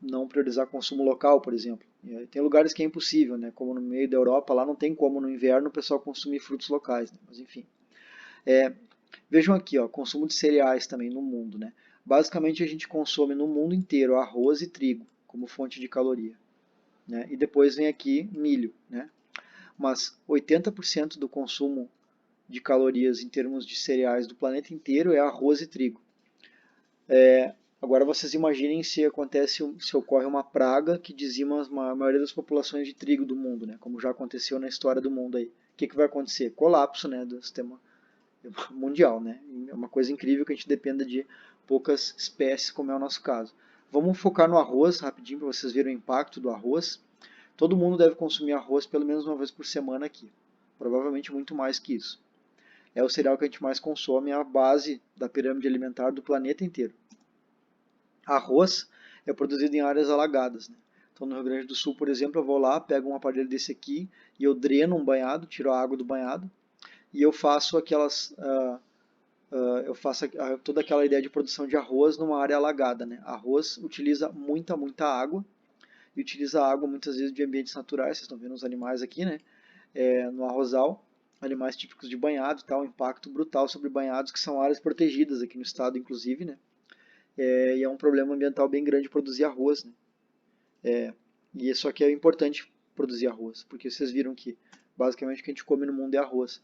não priorizar consumo local, por exemplo. Tem lugares que é impossível, né? Como no meio da Europa, lá não tem como no inverno o pessoal consumir frutos locais, né? Mas enfim. Vejam aqui, ó, consumo de cereais também no mundo, né? Basicamente a gente consome no mundo inteiro arroz e trigo como fonte de caloria, né? E depois vem aqui milho, né? Mas 80% do consumo de calorias em termos de cereais do planeta inteiro é arroz e trigo. Agora vocês imaginem se ocorre uma praga que dizima a maioria das populações de trigo do mundo, né? Como já aconteceu na história do mundo aí. O que vai acontecer? Colapso, né, do sistema mundial, né? É uma coisa incrível que a gente dependa de poucas espécies, como é o nosso caso. Vamos focar no arroz rapidinho para vocês verem o impacto do arroz. Todo mundo deve consumir arroz pelo menos uma vez por semana aqui. Provavelmente muito mais que isso. É o cereal que a gente mais consome, é a base da pirâmide alimentar do planeta inteiro. Arroz é produzido em áreas alagadas, né? Então no Rio Grande do Sul, por exemplo, eu vou lá, pego um aparelho desse aqui e eu dreno um banhado, tiro a água do banhado, e eu faço toda aquela ideia de produção de arroz numa área alagada, né? Arroz utiliza muita água, e utiliza água muitas vezes de ambientes naturais, vocês estão vendo os animais aqui, né? No arrozal, animais típicos de banhado e tal, um impacto brutal sobre banhados, que são áreas protegidas aqui no estado, inclusive, né? E é um problema ambiental bem grande produzir arroz, né? E isso aqui é importante produzir arroz, porque vocês viram que basicamente o que a gente come no mundo é arroz.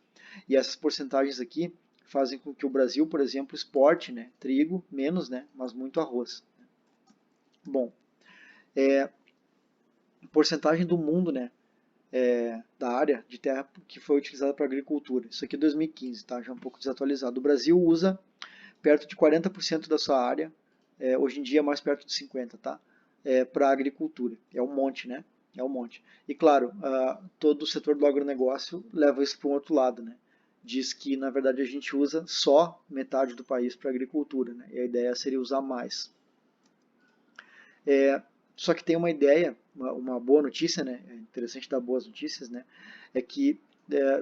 E essas porcentagens aqui fazem com que o Brasil, por exemplo, exporte, né, trigo, menos, né, mas muito arroz. Bom, porcentagem do mundo, né, da área de terra que foi utilizada para agricultura. Isso aqui é 2015, tá? Já é um pouco desatualizado. O Brasil usa perto de 40% da sua área, hoje em dia é mais perto de 50%, tá? Para agricultura. É um monte, né? É um monte. E claro, todo o setor do agronegócio leva isso para um outro lado, né? Diz que na verdade a gente usa só metade do país para agricultura, né? E a ideia seria usar mais. Só que tem uma ideia, uma boa notícia, né? É interessante dar boas notícias, né? É que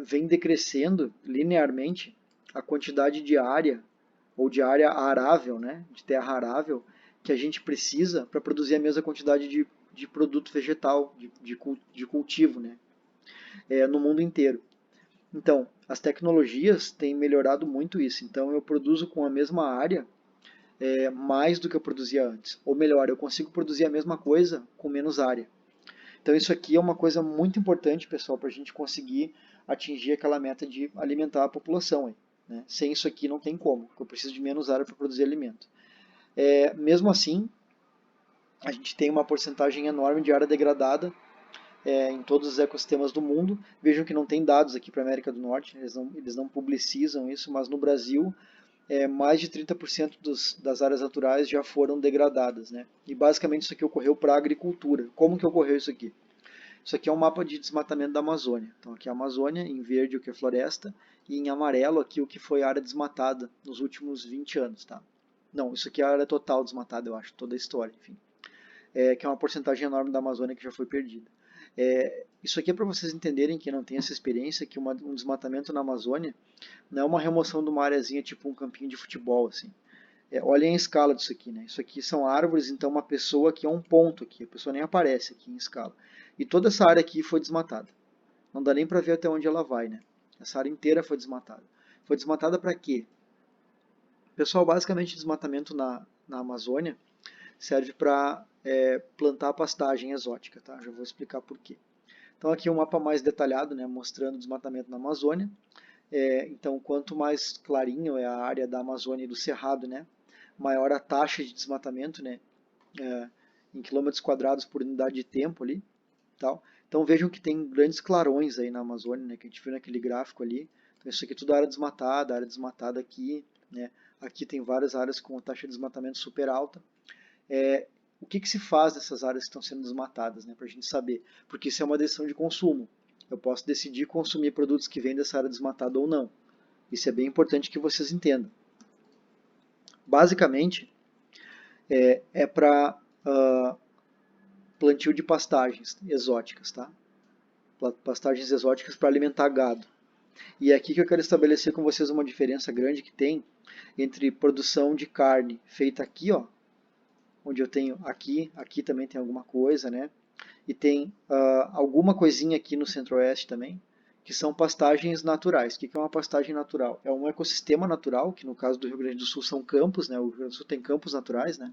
vem decrescendo linearmente a quantidade de área ou de área arável, né? De terra arável que a gente precisa para produzir a mesma quantidade de produto vegetal, de cultivo, né? No mundo inteiro. Então, as tecnologias têm melhorado muito isso. Então, eu produzo com a mesma área mais do que eu produzia antes. Ou melhor, eu consigo produzir a mesma coisa com menos área. Então isso aqui é uma coisa muito importante, pessoal, para a gente conseguir atingir aquela meta de alimentar a população. Aí, né? Sem isso aqui não tem como, porque eu preciso de menos área para produzir alimento. Mesmo assim, a gente tem uma porcentagem enorme de área degradada em todos os ecossistemas do mundo. Vejam que não tem dados aqui para a América do Norte, eles não publicizam isso, mas no Brasil mais de 30% das áreas naturais já foram degradadas, né? E basicamente isso aqui ocorreu para a agricultura. Como que ocorreu isso aqui? Isso aqui é um mapa de desmatamento da Amazônia. Então aqui é a Amazônia, em verde o que é floresta, e em amarelo aqui o que foi área desmatada nos últimos 20 anos, tá? Não, isso aqui é a área total desmatada, eu acho, toda a história, enfim. Que é uma porcentagem enorme da Amazônia que já foi perdida. Isso aqui é para vocês entenderem, que não tem essa experiência, que um desmatamento na Amazônia não é uma remoção de uma areazinha tipo um campinho de futebol, assim. Olhem a escala disso aqui, né? Isso aqui são árvores, então uma pessoa aqui é um ponto aqui, a pessoa nem aparece aqui em escala. E toda essa área aqui foi desmatada. Não dá nem para ver até onde ela vai, né? Essa área inteira foi desmatada. Foi desmatada para quê? Pessoal, basicamente desmatamento na Amazônia serve para plantar pastagem exótica, tá? Já vou explicar por quê. Então aqui um mapa mais detalhado, né, mostrando o desmatamento na Amazônia. Então quanto mais clarinho é a área da Amazônia e do Cerrado, né, maior a taxa de desmatamento, né, em quilômetros quadrados por unidade de tempo ali, tal. Então vejam que tem grandes clarões aí na Amazônia, né, que a gente viu naquele gráfico ali. Então isso aqui é tudo área desmatada aqui, né. Aqui tem várias áreas com taxa de desmatamento super alta. O que se faz nessas áreas que estão sendo desmatadas, né, para a gente saber? Porque isso é uma decisão de consumo. Eu posso decidir consumir produtos que vêm dessa área desmatada ou não. Isso é bem importante que vocês entendam. Basicamente, para plantio de pastagens exóticas, tá? Pastagens exóticas para alimentar gado. E é aqui que eu quero estabelecer com vocês uma diferença grande que tem entre produção de carne feita aqui, ó, onde eu tenho aqui também tem alguma coisa, né? E tem alguma coisinha aqui no centro-oeste também, que são pastagens naturais. O que é uma pastagem natural? É um ecossistema natural, que no caso do Rio Grande do Sul são campos, né? O Rio Grande do Sul tem campos naturais, né?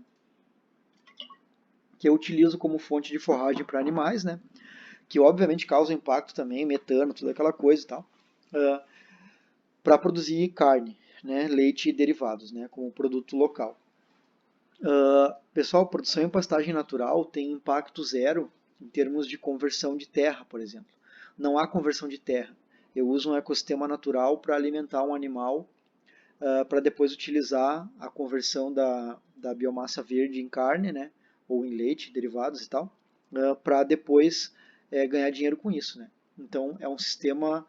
Que eu utilizo como fonte de forragem para animais, né? Que obviamente causam impacto também, metano, toda aquela coisa e tal, para produzir carne, né? Leite e derivados, né? Como produto local. Pessoal, produção em pastagem natural tem impacto zero em termos de conversão de terra, por exemplo. Não há conversão de terra. Eu uso um ecossistema natural para alimentar um animal, para depois utilizar a conversão da biomassa verde em carne, né, ou em leite, derivados e tal, para depois ganhar dinheiro com isso. Né? Então, é um sistema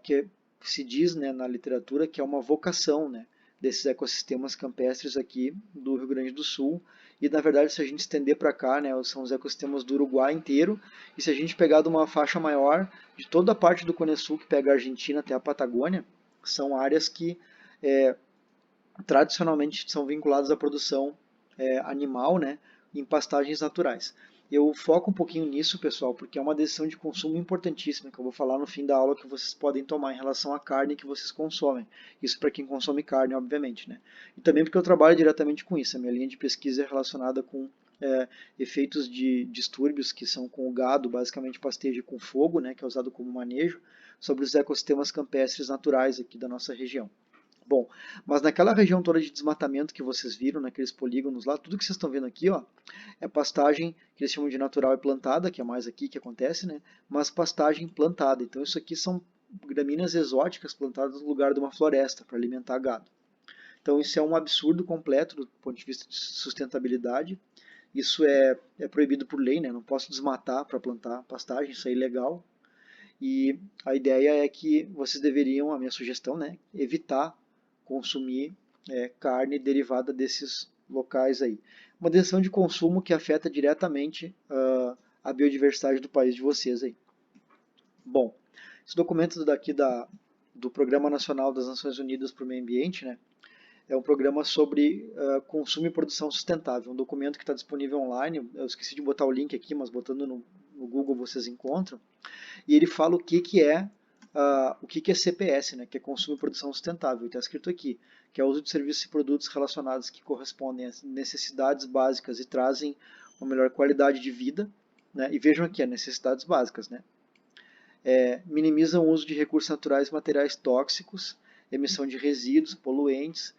que se diz, né, na literatura que é uma vocação, né, desses ecossistemas campestres aqui do Rio Grande do Sul. E na verdade, se a gente estender para cá, né, são os ecossistemas do Uruguai inteiro. E se a gente pegar de uma faixa maior, de toda a parte do Cone Sul que pega a Argentina até a Patagônia, são áreas que tradicionalmente são vinculadas à produção animal, né, em pastagens naturais. Eu foco um pouquinho nisso, pessoal, porque é uma decisão de consumo importantíssima, que eu vou falar no fim da aula que vocês podem tomar em relação à carne que vocês consomem. Isso para quem consome carne, obviamente, né? E também porque eu trabalho diretamente com isso. A minha linha de pesquisa é relacionada com efeitos de distúrbios que são com o gado, basicamente pastejo com fogo, né, que é usado como manejo, sobre os ecossistemas campestres naturais aqui da nossa região. Bom, mas naquela região toda de desmatamento que vocês viram, naqueles polígonos lá, tudo que vocês estão vendo aqui, ó, é pastagem que eles chamam de natural e plantada, que é mais aqui que acontece, né? Mas pastagem plantada. Então isso aqui são gramíneas exóticas plantadas no lugar de uma floresta para alimentar gado. Então isso é um absurdo completo do ponto de vista de sustentabilidade. Isso é proibido por lei, né? Não posso desmatar para plantar pastagem, isso é ilegal. E a ideia é que vocês deveriam, a minha sugestão, né, evitar consumir carne derivada desses locais aí. Uma decisão de consumo que afeta diretamente a biodiversidade do país de vocês aí. Bom, esse documento daqui do Programa Nacional das Nações Unidas para o Meio Ambiente, né, é um programa sobre consumo e produção sustentável, um documento que está disponível online. Eu esqueci de botar o link aqui, mas botando no Google vocês encontram. E ele fala o que é CPS, né, que é consumo e produção sustentável. Está escrito aqui, que é o uso de serviços e produtos relacionados que correspondem às necessidades básicas e trazem uma melhor qualidade de vida. Né, e vejam aqui, as necessidades básicas, né, minimizam o uso de recursos naturais e materiais tóxicos, emissão de resíduos, poluentes,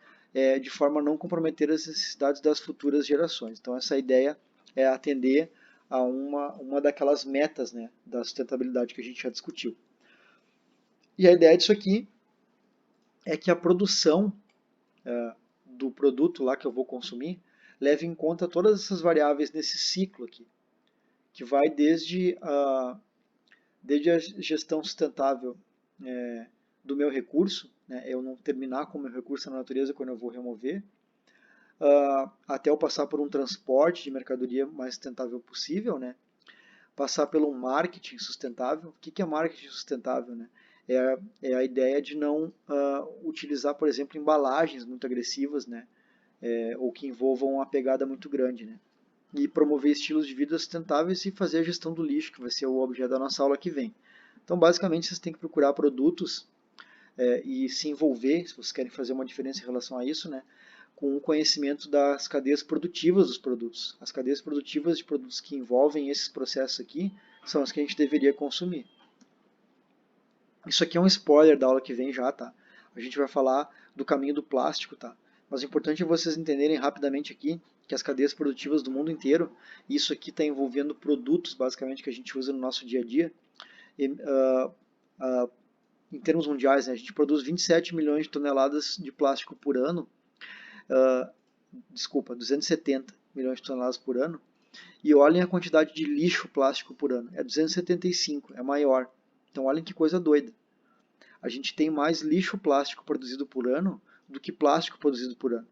de forma a não comprometer as necessidades das futuras gerações. Então, essa ideia é atender a uma daquelas metas, né, da sustentabilidade que a gente já discutiu. E a ideia disso aqui é que a produção do produto lá que eu vou consumir leve em conta todas essas variáveis nesse ciclo aqui, que vai desde a gestão sustentável do meu recurso, né, eu não terminar com o meu recurso na natureza quando eu vou remover, até eu passar por um transporte de mercadoria mais sustentável possível, né, passar pelo marketing sustentável. O que é marketing sustentável? Né? É a ideia de não utilizar, por exemplo, embalagens muito agressivas, né, ou que envolvam uma pegada muito grande, né, e promover estilos de vida sustentáveis e fazer a gestão do lixo, que vai ser o objeto da nossa aula que vem. Então, basicamente, vocês têm que procurar produtos e se envolver, se vocês querem fazer uma diferença em relação a isso, né, com o conhecimento das cadeias produtivas dos produtos. As cadeias produtivas de produtos que envolvem esses processos aqui são as que a gente deveria consumir. Isso aqui é um spoiler da aula que vem já, tá? A gente vai falar do caminho do plástico, tá? Mas o importante é vocês entenderem rapidamente aqui que as cadeias produtivas do mundo inteiro, isso aqui está envolvendo produtos, basicamente, que a gente usa no nosso dia a dia. E, em termos mundiais, né, a gente produz 27 milhões de toneladas de plástico por ano, 270 milhões de toneladas por ano, e olhem a quantidade de lixo plástico por ano, é 275, é maior. Então olhem que coisa doida. A gente tem mais lixo plástico produzido por ano do que plástico produzido por ano.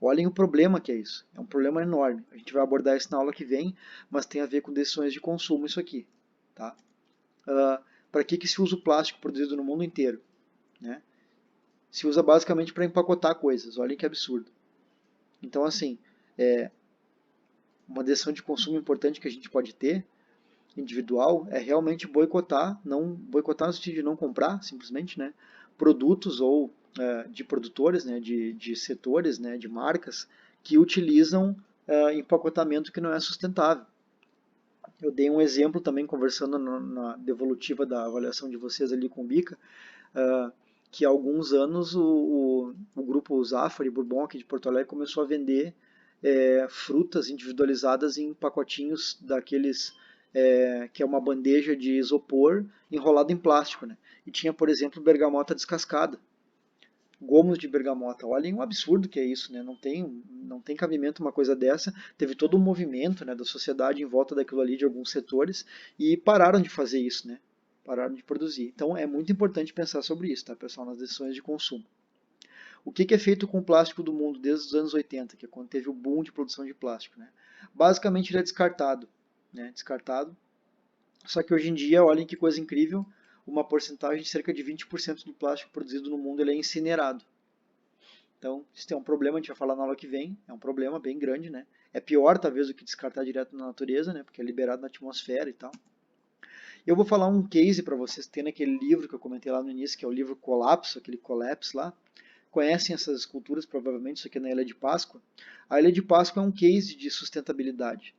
Olhem o problema que é isso. É um problema enorme. A gente vai abordar isso na aula que vem, mas tem a ver com decisões de consumo isso aqui. Tá? Para que se usa o plástico produzido no mundo inteiro? Né? Se usa basicamente para empacotar coisas. Olhem que absurdo. Então, assim, uma decisão de consumo importante que a gente pode ter, individual, é realmente boicotar, não boicotar no sentido de não comprar, simplesmente, né, produtos ou de produtores, né, de setores, né, de marcas que utilizam empacotamento que não é sustentável. Eu dei um exemplo também conversando na devolutiva da avaliação de vocês ali com o Bica, que há alguns anos o grupo Zafari Bourbon aqui de Porto Alegre começou a vender frutas individualizadas em pacotinhos daqueles que é uma bandeja de isopor enrolada em plástico, né? E tinha, por exemplo, bergamota descascada, gomos de bergamota. Olhem o absurdo que é isso, né? Não tem cabimento uma coisa dessa. Teve todo um movimento, né, da sociedade em volta daquilo ali, de alguns setores, e pararam de fazer isso, né? Pararam de produzir. Então é muito importante pensar sobre isso, tá, pessoal, nas decisões de consumo. O que é feito com o plástico do mundo desde os anos 80, que é quando teve o boom de produção de plástico, né? Basicamente ele é descartado, né? Descartado. Só que hoje em dia, olhem que coisa incrível, uma porcentagem de cerca de 20% do plástico produzido no mundo ele é incinerado. Então, isso é um problema, a gente vai falar na aula que vem, é um problema bem grande, né? É pior, talvez, do que descartar direto na natureza, né? Porque é liberado na atmosfera e tal. Eu vou falar um case para vocês, tem naquele livro que eu comentei lá no início, que é o livro Colapso, aquele Collapse lá. Conhecem essas esculturas, provavelmente, isso aqui é na Ilha de Páscoa. A Ilha de Páscoa é um case de sustentabilidade,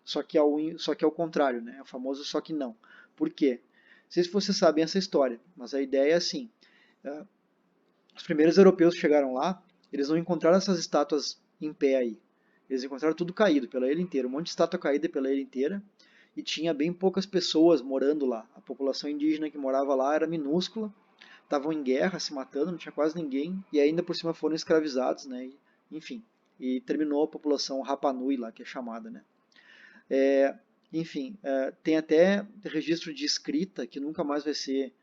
só que ao contrário, né? É o famoso só que não. Por quê? Não sei se vocês sabem essa história, mas a ideia é assim, os primeiros europeus que chegaram lá, eles não encontraram essas estátuas em pé aí. Eles encontraram tudo caído pela ilha inteira, um monte de estátua caída pela ilha inteira, e tinha bem poucas pessoas morando lá. A população indígena que morava lá era minúscula, estavam em guerra, se matando, não tinha quase ninguém, e ainda por cima foram escravizados, né? Enfim, e terminou a população Rapa Nui lá, que é chamada, né? Enfim, tem até registro de escrita que nunca mais vai ser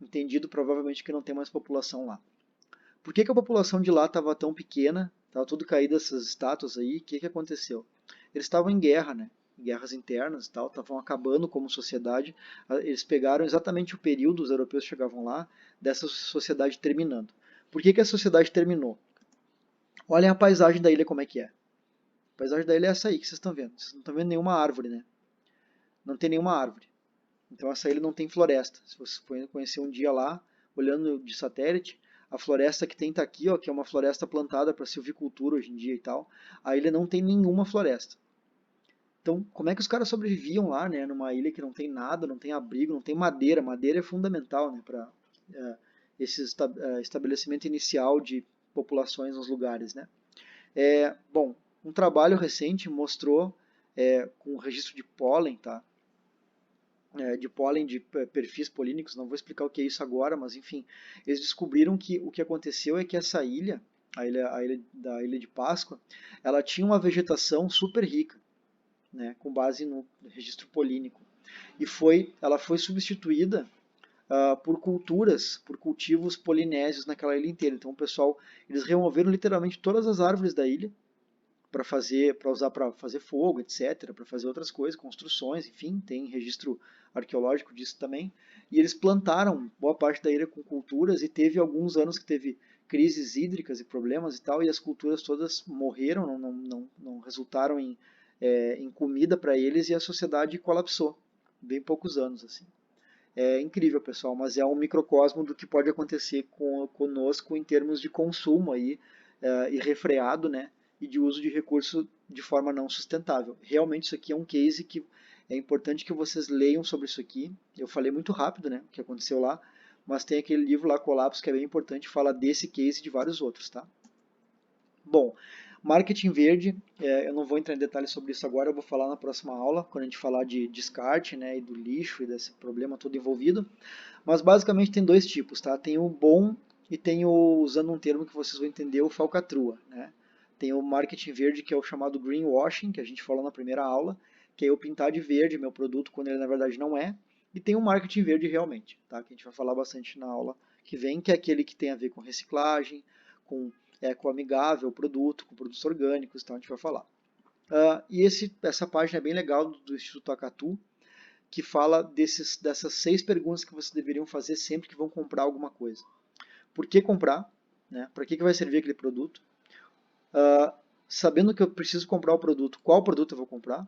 entendido, provavelmente que não tem mais população lá. Por que a população de lá estava tão pequena? Estava tudo caído essas estátuas aí. O que aconteceu? Eles estavam em guerra, né? Guerras internas e tal, estavam acabando como sociedade. Eles pegaram exatamente o período, os europeus chegavam lá, dessa sociedade terminando. Por que a sociedade terminou? Olhem a paisagem da ilha como é que é. A paisagem da ilha é essa aí que vocês estão vendo. Vocês não estão vendo nenhuma árvore, né? Não tem nenhuma árvore. Então essa ilha não tem floresta. Se você for conhecer um dia lá, olhando de satélite, a floresta que tem está aqui, ó, que é uma floresta plantada para silvicultura hoje em dia e tal. A ilha não tem nenhuma floresta. Então, como é que os caras sobreviviam lá, né, numa ilha que não tem nada, não tem abrigo, não tem madeira? Madeira é fundamental, né, para esse estabelecimento inicial de populações nos lugares, né? Bom, um trabalho recente mostrou com registro de pólen, tá? De pólen de perfis polínicos, não vou explicar o que é isso agora, mas enfim, eles descobriram que o que aconteceu é que essa ilha, a ilha da Ilha de Páscoa, ela tinha uma vegetação super rica, né, com base no registro polínico, e ela foi substituída por culturas, por cultivos polinésios naquela ilha inteira. Então o pessoal, eles removeram literalmente todas as árvores da ilha, para usar para fazer fogo, etc., para fazer outras coisas, construções, enfim, tem registro arqueológico disso também. E eles plantaram boa parte da ilha com culturas e teve alguns anos que teve crises hídricas e problemas e tal, e as culturas todas morreram, não resultaram em comida para eles e a sociedade colapsou. Bem poucos anos, assim. É incrível, pessoal, mas é um microcosmo do que pode acontecer conosco em termos de consumo aí, irrefreado, né? E de uso de recurso de forma não sustentável. Realmente isso aqui é um case que é importante que vocês leiam sobre isso aqui. Eu falei muito rápido, né, o que aconteceu lá, mas tem aquele livro lá, Colapso, que é bem importante, fala desse case e de vários outros, tá? Bom, marketing verde, eu não vou entrar em detalhes sobre isso agora, eu vou falar na próxima aula, quando a gente falar de descarte, né, e do lixo e desse problema todo envolvido. Mas basicamente tem dois tipos, tá? Tem o bom e tem o, usando um termo que vocês vão entender, o falcatrua, né? Tem o marketing verde, que é o chamado greenwashing, que a gente falou na primeira aula, que é eu pintar de verde meu produto quando ele na verdade não é. E tem o marketing verde realmente, tá? Que a gente vai falar bastante na aula que vem, que é aquele que tem a ver com reciclagem, com ecoamigável produto, com produtos orgânicos, então a gente vai falar. E essa página é bem legal do Instituto Acatu, que fala dessas 6 perguntas que vocês deveriam fazer sempre que vão comprar alguma coisa. Por que comprar? Né? Para que vai servir aquele produto? Sabendo que eu preciso comprar o produto, qual produto eu vou comprar?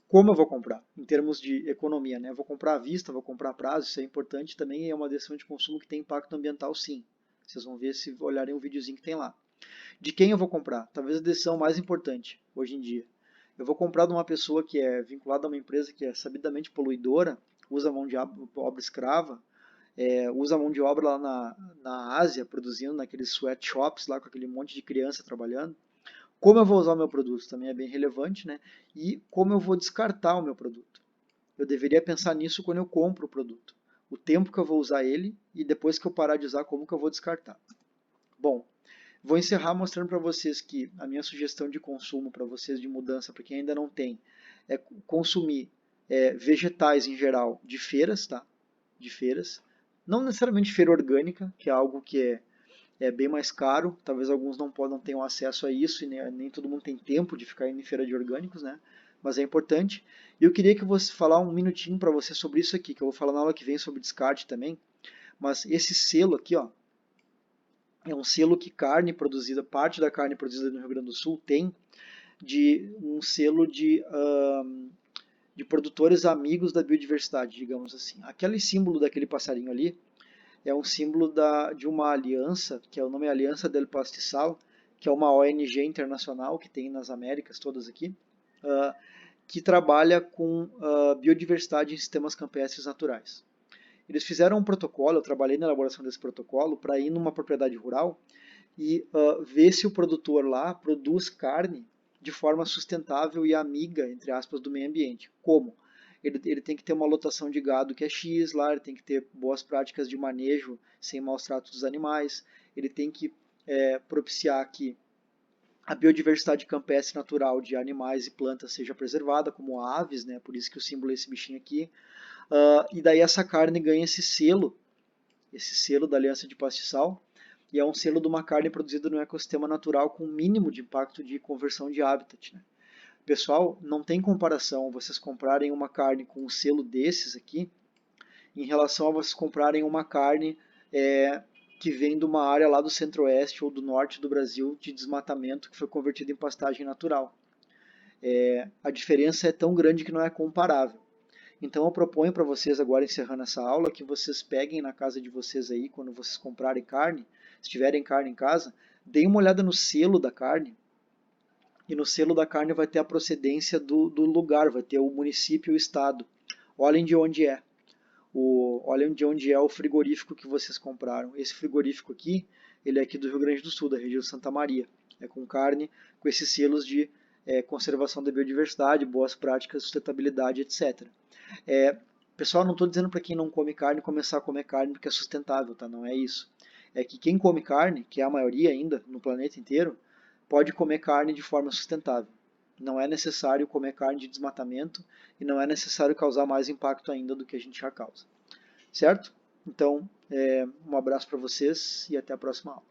Como eu vou comprar? Em termos de economia, né? Eu vou comprar à vista, vou comprar a prazo, isso é importante também, é uma decisão de consumo que tem impacto ambiental sim. Vocês vão ver se olharem o videozinho que tem lá. De quem eu vou comprar? Talvez a decisão mais importante hoje em dia. Eu vou comprar de uma pessoa que é vinculada a uma empresa que é sabidamente poluidora, usa mão de obra escrava, usa mão de obra lá na Ásia, produzindo naqueles sweatshops lá com aquele monte de criança trabalhando. Como eu vou usar o meu produto também é bem relevante, né? E como eu vou descartar o meu produto. Eu deveria pensar nisso quando eu compro o produto. O tempo que eu vou usar ele e depois que eu parar de usar, como que eu vou descartar. Bom, vou encerrar mostrando para vocês que a minha sugestão de consumo para vocês de mudança, para quem ainda não tem, é consumir vegetais em geral de feiras, tá? De feiras. Não necessariamente feira orgânica, que é algo que é bem mais caro. Talvez alguns não tenham acesso a isso e nem todo mundo tem tempo de ficar indo em feira de orgânicos, né? Mas é importante. E eu queria que você falar um minutinho para você sobre isso aqui, que eu vou falar na aula que vem sobre descarte também. Mas esse selo aqui, ó, É um selo que carne produzida, parte da carne produzida no Rio Grande do Sul tem de um selo de produtores amigos da biodiversidade, digamos assim. Aquele símbolo daquele passarinho ali é um símbolo de uma aliança, que é o nome Aliança del Pastizal, que é uma ONG internacional que tem nas Américas todas aqui, que trabalha com biodiversidade em sistemas campestres naturais. Eles fizeram um protocolo, eu trabalhei na elaboração desse protocolo, para ir numa propriedade rural e ver se o produtor lá produz carne de forma sustentável e amiga, entre aspas, do meio ambiente. Como? Ele tem que ter uma lotação de gado que é X lá, ele tem que ter boas práticas de manejo sem maus tratos dos animais, ele tem que propiciar que a biodiversidade campestre natural de animais e plantas seja preservada, como aves, né? Por isso que o símbolo é esse bichinho aqui. E daí essa carne ganha esse selo da Aliança de Pastizal, e é um selo de uma carne produzida no ecossistema natural com mínimo de impacto de conversão de habitat. Né? Pessoal, não tem comparação vocês comprarem uma carne com um selo desses aqui em relação a vocês comprarem uma carne que vem de uma área lá do centro-oeste ou do norte do Brasil de desmatamento que foi convertida em pastagem natural. A diferença é tão grande que não é comparável. Então eu proponho para vocês agora, encerrando essa aula, que vocês peguem na casa de vocês aí, quando vocês comprarem carne, se tiverem carne em casa, deem uma olhada no selo da carne, e no selo da carne vai ter a procedência do lugar, vai ter o município e o estado. Olhem de onde é. Olhem de onde é o frigorífico que vocês compraram. Esse frigorífico aqui, ele é aqui do Rio Grande do Sul, da região de Santa Maria. É com carne, com esses selos de conservação da biodiversidade, boas práticas, sustentabilidade, etc. Pessoal, não estou dizendo para quem não come carne começar a comer carne porque é sustentável, tá? Não é isso. É que quem come carne, que é a maioria ainda no planeta inteiro, pode comer carne de forma sustentável. Não é necessário comer carne de desmatamento e não é necessário causar mais impacto ainda do que a gente já causa. Certo? Então, um abraço para vocês e até a próxima aula.